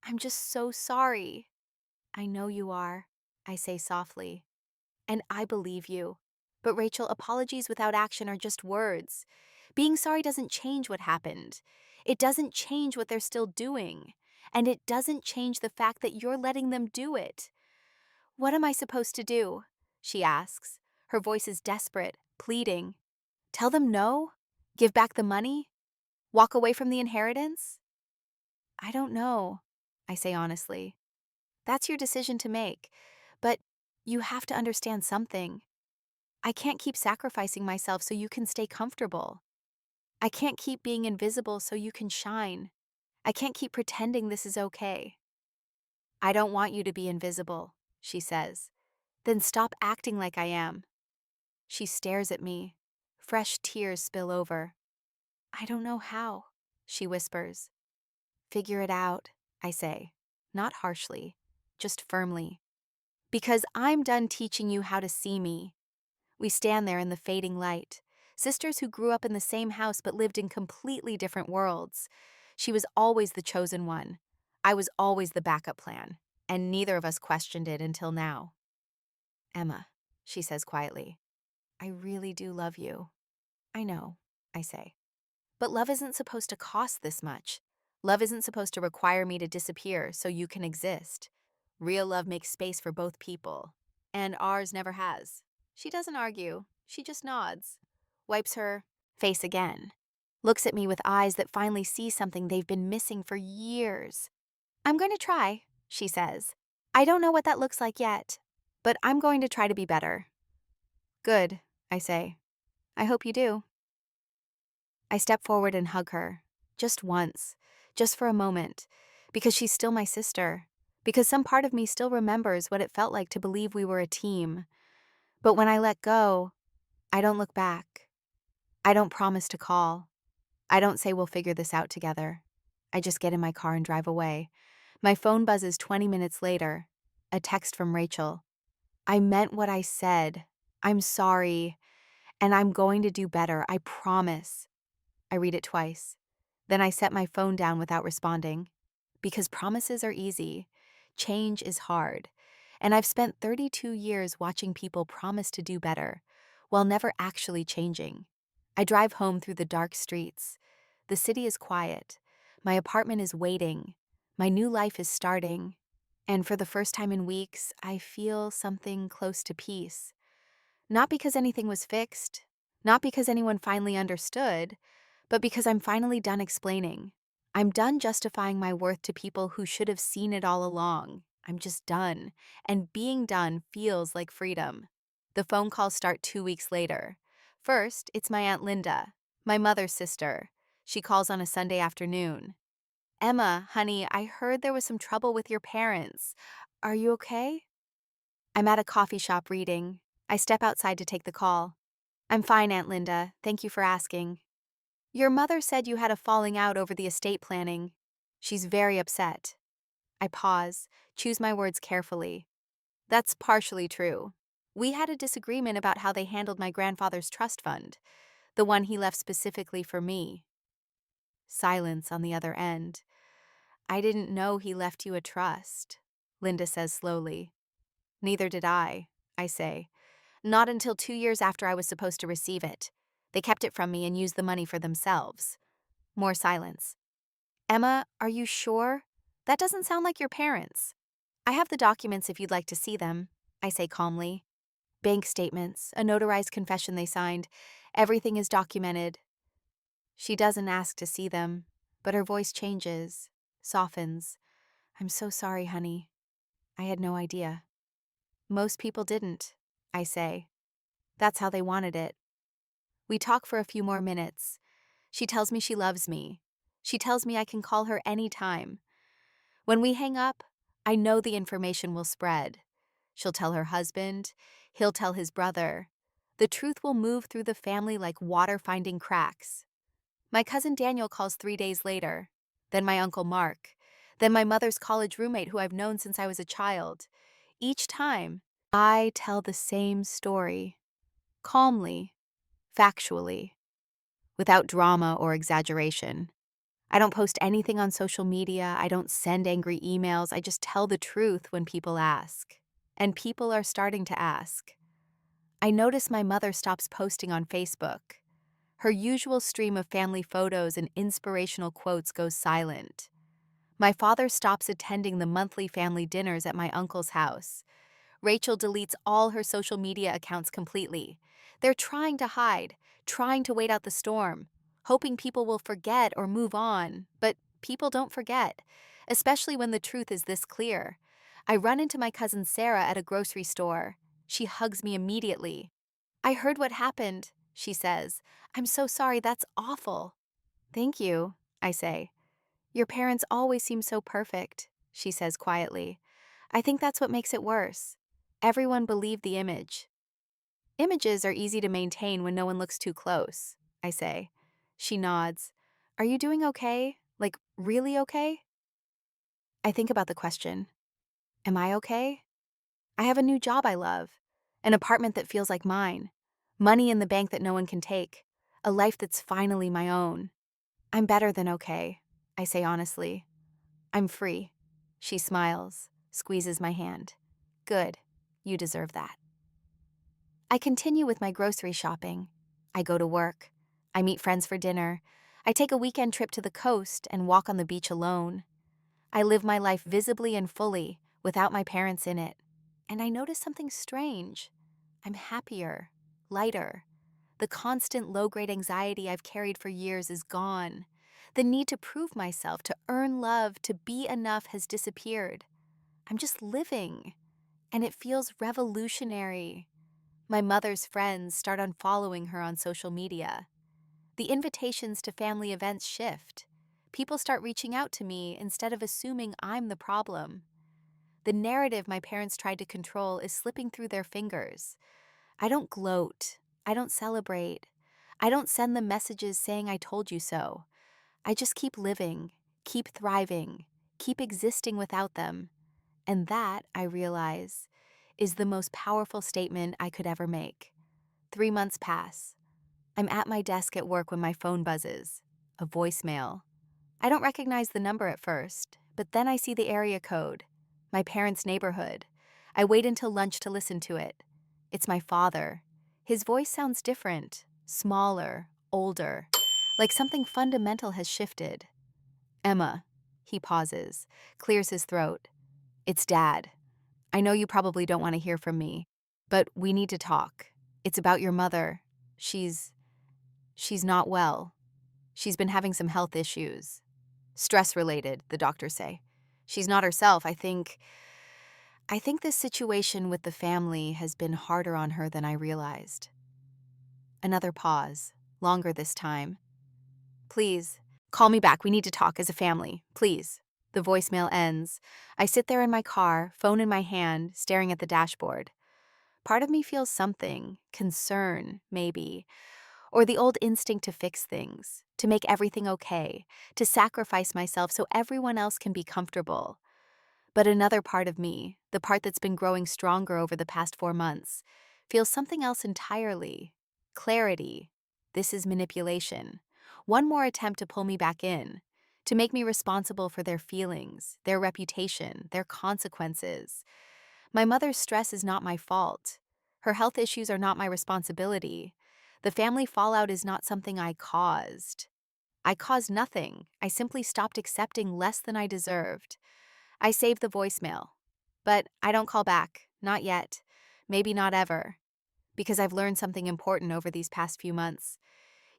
I'm just so sorry. I know you are, I say softly. And I believe you. But Rachel, apologies without action are just words. Being sorry doesn't change what happened. It doesn't change what they're still doing. And it doesn't change the fact that you're letting them do it. What am I supposed to do? She asks. Her voice is desperate, pleading. Tell them no? Give back the money? Walk away from the inheritance? I don't know, I say honestly. That's your decision to make. But you have to understand something. I can't keep sacrificing myself so you can stay comfortable. I can't keep being invisible so you can shine. I can't keep pretending this is okay. I don't want you to be invisible, she says. Then stop acting like I am. She stares at me. Fresh tears spill over. I don't know how, she whispers. Figure it out, I say, not harshly, just firmly. Because I'm done teaching you how to see me. We stand there in the fading light, sisters who grew up in the same house but lived in completely different worlds. She was always the chosen one. I was always the backup plan, and neither of us questioned it until now. Emma, she says quietly, I really do love you. I know, I say. But love isn't supposed to cost this much. Love isn't supposed to require me to disappear so you can exist. Real love makes space for both people. And ours never has. She doesn't argue. She just nods. Wipes her face again. Looks at me with eyes that finally see something they've been missing for years. I'm going to try, she says. I don't know what that looks like yet, but I'm going to try to be better. Good, I say. I hope you do. I step forward and hug her. Just once. Just for a moment. Because she's still my sister. Because some part of me still remembers what it felt like to believe we were a team. But when I let go, I don't look back. I don't promise to call. I don't say we'll figure this out together. I just get in my car and drive away. My phone buzzes 20 minutes later. A text from Rachel. I meant what I said. I'm sorry. And I'm going to do better. I promise. I read it twice. Then I set my phone down without responding. Because promises are easy. Change is hard. And I've spent 32 years watching people promise to do better, while never actually changing. I drive home through the dark streets. The city is quiet. My apartment is waiting. My new life is starting. And for the first time in weeks, I feel something close to peace. Not because anything was fixed, not because anyone finally understood, but because I'm finally done explaining. I'm done justifying my worth to people who should have seen it all along. I'm just done, and being done feels like freedom. The phone calls start 2 weeks later. First, it's my Aunt Linda, my mother's sister. She calls on a Sunday afternoon. Emma, honey, I heard there was some trouble with your parents. Are you okay? I'm at a coffee shop reading. I step outside to take the call. I'm fine, Aunt Linda. Thank you for asking. Your mother said you had a falling out over the estate planning. She's very upset. I pause, choose my words carefully. That's partially true. We had a disagreement about how they handled my grandfather's trust fund, the one he left specifically for me. Silence on the other end. I didn't know he left you a trust, Linda says slowly. Neither did I say. Not until 2 years after I was supposed to receive it. They kept it from me and used the money for themselves. More silence. Emma, are you sure? That doesn't sound like your parents. I have the documents if you'd like to see them, I say calmly. Bank statements, a notarized confession they signed. Everything is documented. She doesn't ask to see them, but her voice changes, softens. I'm so sorry, honey. I had no idea. Most people didn't, I say. That's how they wanted it. We talk for a few more minutes. She tells me she loves me. She tells me I can call her any time. When we hang up, I know the information will spread. She'll tell her husband. He'll tell his brother. The truth will move through the family like water finding cracks. My cousin Daniel calls 3 days later. Then my Uncle Mark. Then my mother's college roommate who I've known since I was a child. Each time, I tell the same story. Calmly, factually, without drama or exaggeration. I don't post anything on social media. I don't send angry emails. I just tell the truth when people ask. And people are starting to ask. I notice my mother stops posting on Facebook. Her usual stream of family photos and inspirational quotes goes silent. My father stops attending the monthly family dinners at my uncle's house. Rachel deletes all her social media accounts completely. They're trying to hide, trying to wait out the storm, hoping people will forget or move on, but people don't forget, especially when the truth is this clear. I run into my cousin Sarah at a grocery store. She hugs me immediately. I heard what happened, she says. I'm so sorry, that's awful. Thank you, I say. Your parents always seem so perfect, she says quietly. I think that's what makes it worse. Everyone believed the image. Images are easy to maintain when no one looks too close, I say. She nods. Are you doing okay? Like, really okay? I think about the question. Am I okay? I have a new job I love, an apartment that feels like mine, money in the bank that no one can take, a life that's finally my own. I'm better than okay, I say honestly. I'm free. She smiles, squeezes my hand. Good. You deserve that. I continue with my grocery shopping. I go to work. I meet friends for dinner. I take a weekend trip to the coast and walk on the beach alone. I live my life visibly and fully, without my parents in it. And I notice something strange. I'm happier, lighter. The constant low-grade anxiety I've carried for years is gone. The need to prove myself, to earn love, to be enough has disappeared. I'm just living, and it feels revolutionary. My mother's friends start unfollowing her on social media. The invitations to family events shift. People start reaching out to me instead of assuming I'm the problem. The narrative my parents tried to control is slipping through their fingers. I don't gloat. I don't celebrate. I don't send them messages saying I told you so. I just keep living, keep thriving, keep existing without them. And that, I realize, is the most powerful statement I could ever make. 3 months pass. I'm at my desk at work when my phone buzzes. A voicemail. I don't recognize the number at first, but then I see the area code. My parents' neighborhood. I wait until lunch to listen to it. It's my father. His voice sounds different, smaller, older, like something fundamental has shifted. Emma. He pauses, clears his throat. It's Dad. I know you probably don't want to hear from me, but we need to talk. It's about your mother. She's not well. She's been having some health issues. Stress-related, the doctors say. She's not herself. I think this situation with the family has been harder on her than I realized. Another pause, longer this time. Please, call me back. We need to talk as a family. Please. The voicemail ends. I sit there in my car, phone in my hand, staring at the dashboard. Part of me feels something, concern, maybe, or the old instinct to fix things, to make everything okay, to sacrifice myself so everyone else can be comfortable. But another part of me, the part that's been growing stronger over the past 4 months, feels something else entirely. Clarity. This is manipulation. One more attempt to pull me back in, to make me responsible for their feelings, their reputation, their consequences. My mother's stress is not my fault. Her health issues are not my responsibility. The family fallout is not something I caused. I caused nothing. I simply stopped accepting less than I deserved. I saved the voicemail. But I don't call back. Not yet. Maybe not ever. Because I've learned something important over these past few months.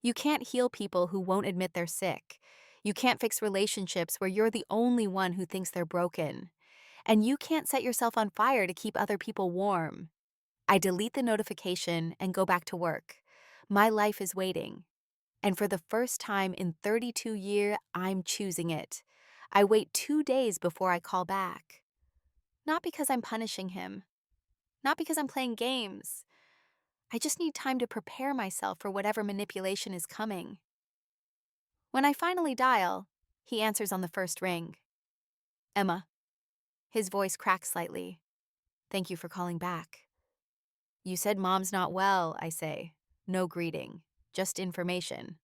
You can't heal people who won't admit they're sick. You can't fix relationships where you're the only one who thinks they're broken. And you can't set yourself on fire to keep other people warm. I delete the notification and go back to work. My life is waiting. And for the first time in 32 years, I'm choosing it. I wait 2 days before I call back. Not because I'm punishing him. Not because I'm playing games. I just need time to prepare myself for whatever manipulation is coming. When I finally dial, he answers on the first ring. Emma. His voice cracks slightly. Thank you for calling back. You said Mom's not well, I say. No greeting, just information.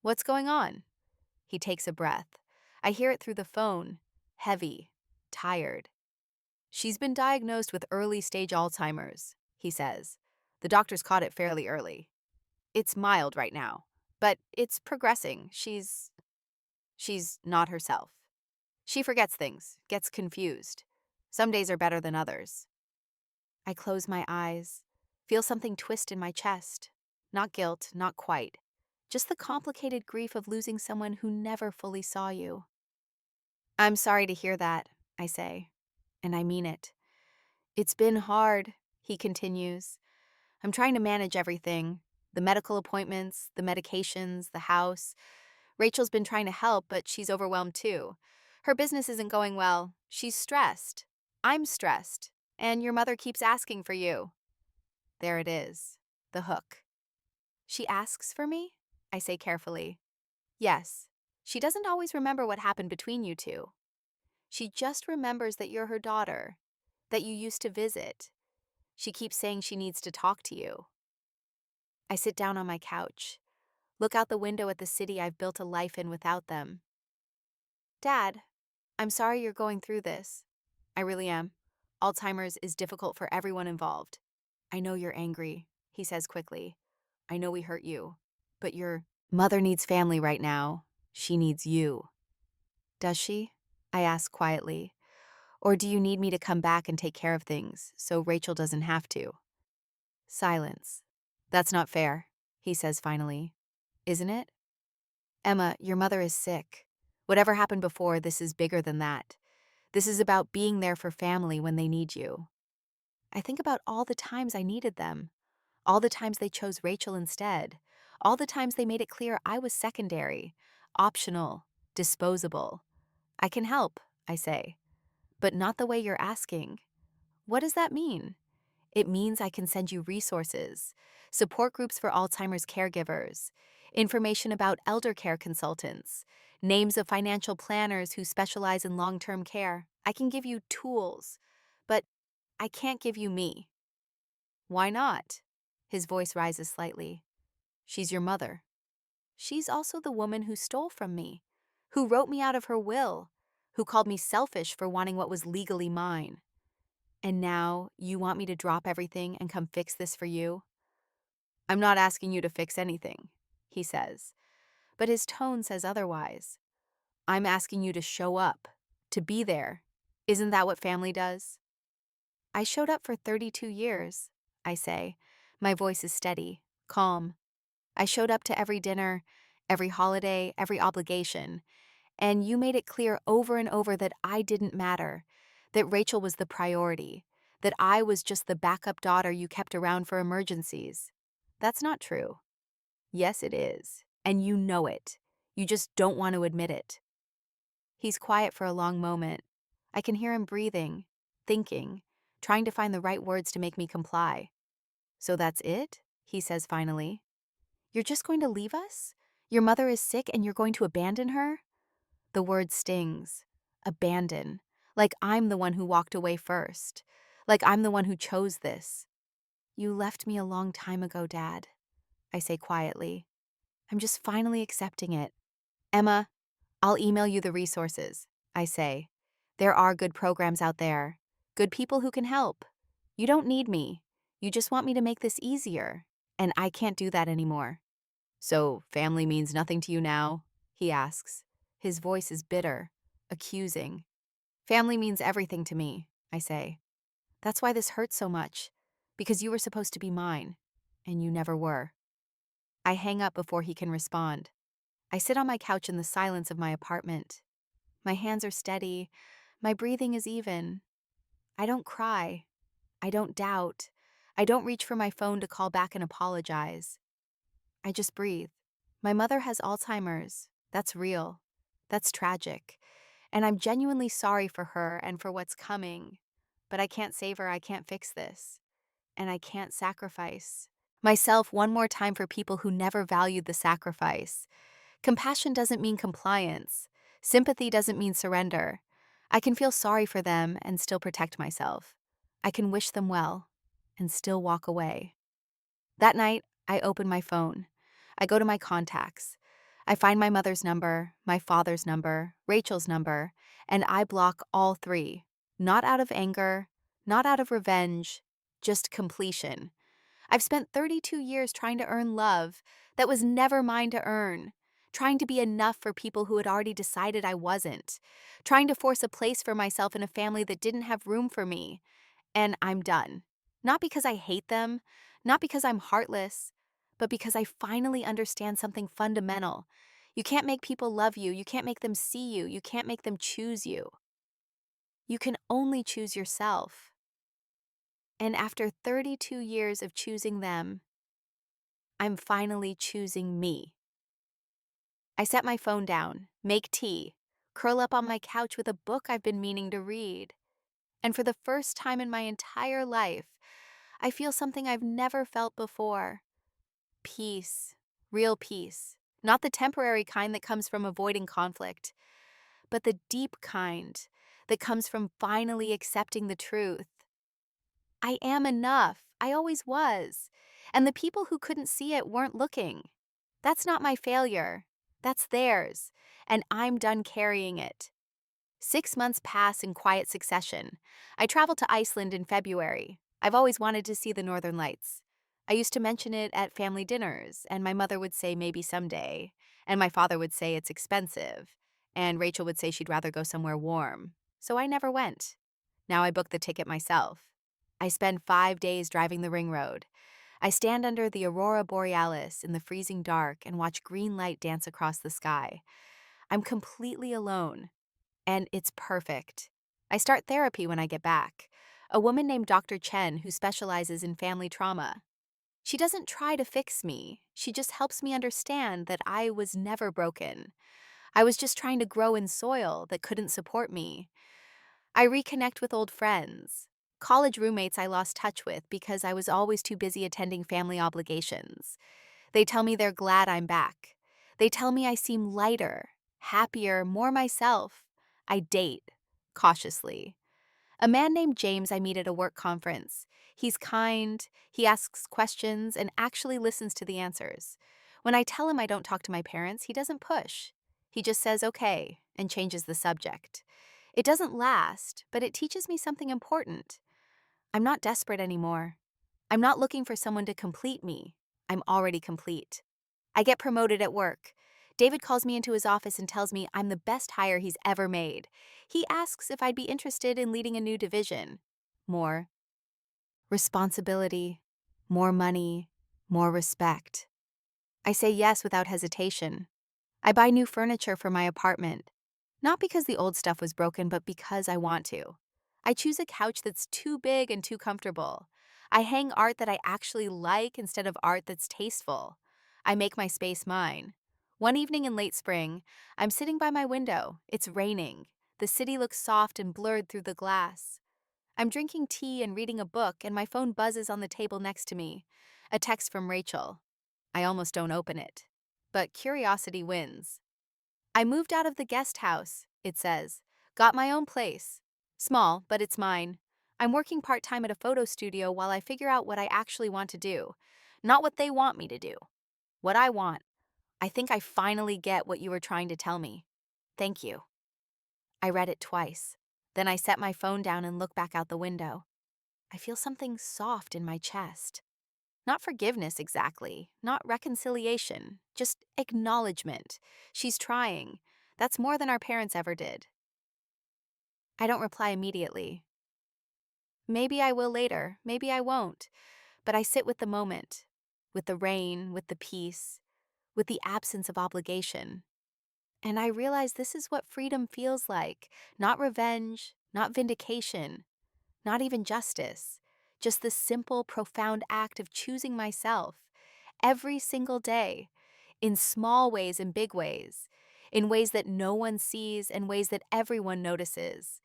What's going on? He takes a breath. I hear it through the phone, heavy, tired. She's been diagnosed with early-stage Alzheimer's, he says. The doctors caught it fairly early. It's mild right now, but it's progressing. She's not herself. She forgets things, gets confused. Some days are better than others. I close my eyes, feel something twist in my chest. Not guilt, not quite. Just the complicated grief of losing someone who never fully saw you. I'm sorry to hear that, I say, and I mean it. It's been hard, he continues. I'm trying to manage everything. The medical appointments, the medications, the house. Rachel's been trying to help, but she's overwhelmed too. Her business isn't going well. She's stressed. I'm stressed, and your mother keeps asking for you. There it is, the hook. She asks for me? I say carefully. Yes. She doesn't always remember what happened between you two. She just remembers that you're her daughter, that you used to visit. She keeps saying she needs to talk to you. I sit down on my couch, look out the window at the city I've built a life in without them. Dad, I'm sorry you're going through this. I really am. Alzheimer's is difficult for everyone involved. I know you're angry, he says quickly. I know we hurt you. But your mother needs family right now. She needs you. Does she? I ask quietly. Or do you need me to come back and take care of things so Rachel doesn't have to? Silence. That's not fair, he says finally. Isn't it? Emma, your mother is sick. Whatever happened before, this is bigger than that. This is about being there for family when they need you. I think about all the times I needed them, all the times they chose Rachel instead, all the times they made it clear I was secondary, optional, disposable. I can help, I say, but not the way you're asking. What does that mean? It means I can send you resources, support groups for Alzheimer's caregivers, information about elder care consultants, names of financial planners who specialize in long-term care. I can give you tools, but I can't give you me. Why not? His voice rises slightly. She's your mother. She's also the woman who stole from me, who wrote me out of her will, who called me selfish for wanting what was legally mine. And now you want me to drop everything and come fix this for you? I'm not asking you to fix anything, he says, but his tone says otherwise. I'm asking you to show up, to be there. Isn't that what family does? I showed up for 32 years, I say. My voice is steady, calm. I showed up to every dinner, every holiday, every obligation, and you made it clear over and over that I didn't matter, that Rachel was the priority, that I was just the backup daughter you kept around for emergencies. That's not true. Yes, it is, and you know it. You just don't want to admit it. He's quiet for a long moment. I can hear him breathing, thinking, trying to find the right words to make me comply. So that's it? He says finally. You're just going to leave us? Your mother is sick and you're going to abandon her? The word stings. Abandon. Like I'm the one who walked away first. Like I'm the one who chose this. You left me a long time ago, Dad, I say quietly. I'm just finally accepting it. Emma, I'll email you the resources, I say. There are good programs out there. Good people who can help. You don't need me. You just want me to make this easier. And I can't do that anymore. So, family means nothing to you now? He asks. His voice is bitter, accusing. Family means everything to me, I say. That's why this hurts so much. Because you were supposed to be mine. And you never were. I hang up before he can respond. I sit on my couch in the silence of my apartment. My hands are steady. My breathing is even. I don't cry. I don't doubt. I don't reach for my phone to call back and apologize. I just breathe. My mother has Alzheimer's. That's real. That's tragic. And I'm genuinely sorry for her and for what's coming. But I can't save her. I can't fix this. And I can't sacrifice myself one more time for people who never valued the sacrifice. Compassion doesn't mean compliance. Sympathy doesn't mean surrender. I can feel sorry for them and still protect myself. I can wish them well and still walk away. That night, I open my phone. I go to my contacts. I find my mother's number, my father's number, Rachel's number, and I block all three. Not out of anger, not out of revenge, just completion. I've spent 32 years trying to earn love that was never mine to earn, trying to be enough for people who had already decided I wasn't, trying to force a place for myself in a family that didn't have room for me. And I'm done. Not because I hate them, not because I'm heartless, but because I finally understand something fundamental. You can't make people love you, you can't make them see you, you can't make them choose you. You can only choose yourself. And after 32 years of choosing them, I'm finally choosing me. I set my phone down, make tea, curl up on my couch with a book I've been meaning to read. And for the first time in my entire life, I feel something I've never felt before. Peace. Real peace. Not the temporary kind that comes from avoiding conflict, but the deep kind that comes from finally accepting the truth. I am enough. I always was. And the people who couldn't see it weren't looking. That's not my failure. That's theirs. And I'm done carrying it. 6 months pass in quiet succession. I travel to Iceland in February. I've always wanted to see the Northern Lights. I used to mention it at family dinners, and my mother would say maybe someday, and my father would say it's expensive, and Rachel would say she'd rather go somewhere warm. So I never went. Now I book the ticket myself. I spend 5 days driving the ring road. I stand under the aurora borealis in the freezing dark and watch green light dance across the sky. I'm completely alone. And it's perfect. I start therapy when I get back. A woman named Dr. Chen who specializes in family trauma. She doesn't try to fix me. She just helps me understand that I was never broken. I was just trying to grow in soil that couldn't support me. I reconnect with old friends. College roommates I lost touch with because I was always too busy attending family obligations. They tell me they're glad I'm back. They tell me I seem lighter, happier, more myself. I date, cautiously. A man named James I meet at a work conference. He's kind, he asks questions, and actually listens to the answers. When I tell him I don't talk to my parents, he doesn't push. He just says okay and changes the subject. It doesn't last, but it teaches me something important. I'm not desperate anymore. I'm not looking for someone to complete me. I'm already complete. I get promoted at work. David calls me into his office and tells me I'm the best hire he's ever made. He asks if I'd be interested in leading a new division. More responsibility, more money, more respect. I say yes without hesitation. I buy new furniture for my apartment. Not because the old stuff was broken, but because I want to. I choose a couch that's too big and too comfortable. I hang art that I actually like instead of art that's tasteful. I make my space mine. One evening in late spring, I'm sitting by my window. It's raining. The city looks soft and blurred through the glass. I'm drinking tea and reading a book, and my phone buzzes on the table next to me. A text from Rachel. I almost don't open it. But curiosity wins. I moved out of the guest house, it says. Got my own place. Small, but it's mine. I'm working part-time at a photo studio while I figure out what I actually want to do. Not what they want me to do. What I want. I think I finally get what you were trying to tell me. Thank you. I read it twice. Then I set my phone down and look back out the window. I feel something soft in my chest. Not forgiveness exactly, not reconciliation, just acknowledgement. She's trying. That's more than our parents ever did. I don't reply immediately. Maybe I will later, maybe I won't, but I sit with the moment, with the rain, with the peace, with the absence of obligation. And I realize this is what freedom feels like, not revenge, not vindication, not even justice, just the simple, profound act of choosing myself every single day, in small ways and big ways, in ways that no one sees and ways that everyone notices.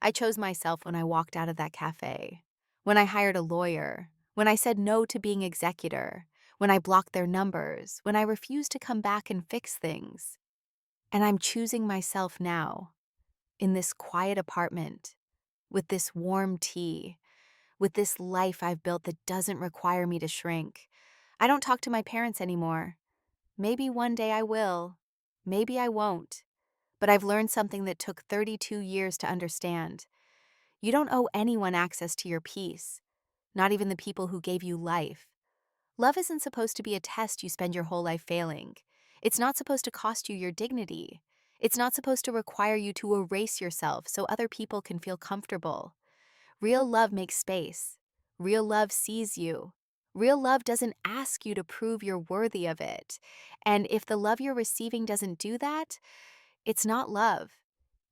I chose myself when I walked out of that cafe, when I hired a lawyer, when I said no to being executor, when I blocked their numbers, when I refused to come back and fix things. And I'm choosing myself now, in this quiet apartment, with this warm tea, with this life I've built that doesn't require me to shrink. I don't talk to my parents anymore. Maybe one day I will. Maybe I won't. But I've learned something that took 32 years to understand. You don't owe anyone access to your peace, not even the people who gave you life. Love isn't supposed to be a test you spend your whole life failing. It's not supposed to cost you your dignity. It's not supposed to require you to erase yourself so other people can feel comfortable. Real love makes space. Real love sees you. Real love doesn't ask you to prove you're worthy of it. And if the love you're receiving doesn't do that, it's not love.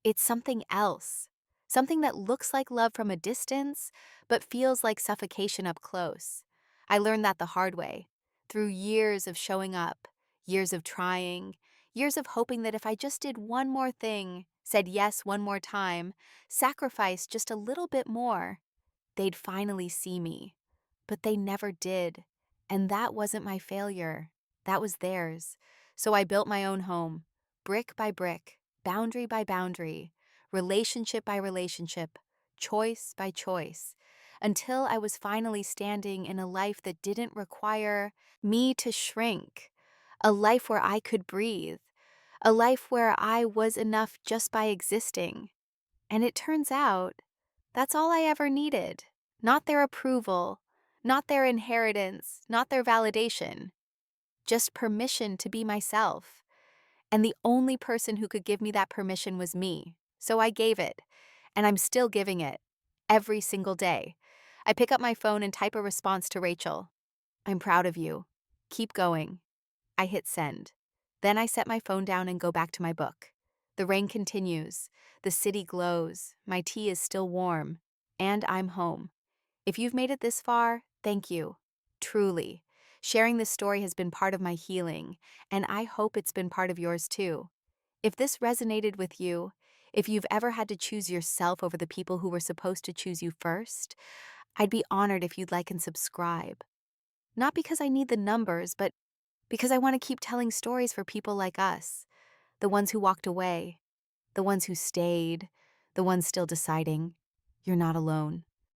It's something else. Something that looks like love from a distance, but feels like suffocation up close. I learned that the hard way, through years of showing up, years of trying, years of hoping that if I just did one more thing, said yes one more time, sacrificed just a little bit more, they'd finally see me. But they never did. And that wasn't my failure. That was theirs. So I built my own home, brick by brick, boundary by boundary, relationship by relationship, choice by choice, until I was finally standing in a life that didn't require me to shrink, a life where I could breathe, a life where I was enough just by existing. And it turns out that's all I ever needed. Not their approval, not their inheritance, not their validation, just permission to be myself. And the only person who could give me that permission was me. So I gave it, and I'm still giving it every single day. I pick up my phone and type a response to Rachel. I'm proud of you. Keep going. I hit send. Then I set my phone down and go back to my book. The rain continues. The city glows. My tea is still warm. And I'm home. If you've made it this far, thank you. Truly. Sharing this story has been part of my healing, and I hope it's been part of yours too. If this resonated with you, if you've ever had to choose yourself over the people who were supposed to choose you first, I'd be honored if you'd like and subscribe. Not because I need the numbers, but because I want to keep telling stories for people like us, the ones who walked away, the ones who stayed, the ones still deciding. You're not alone.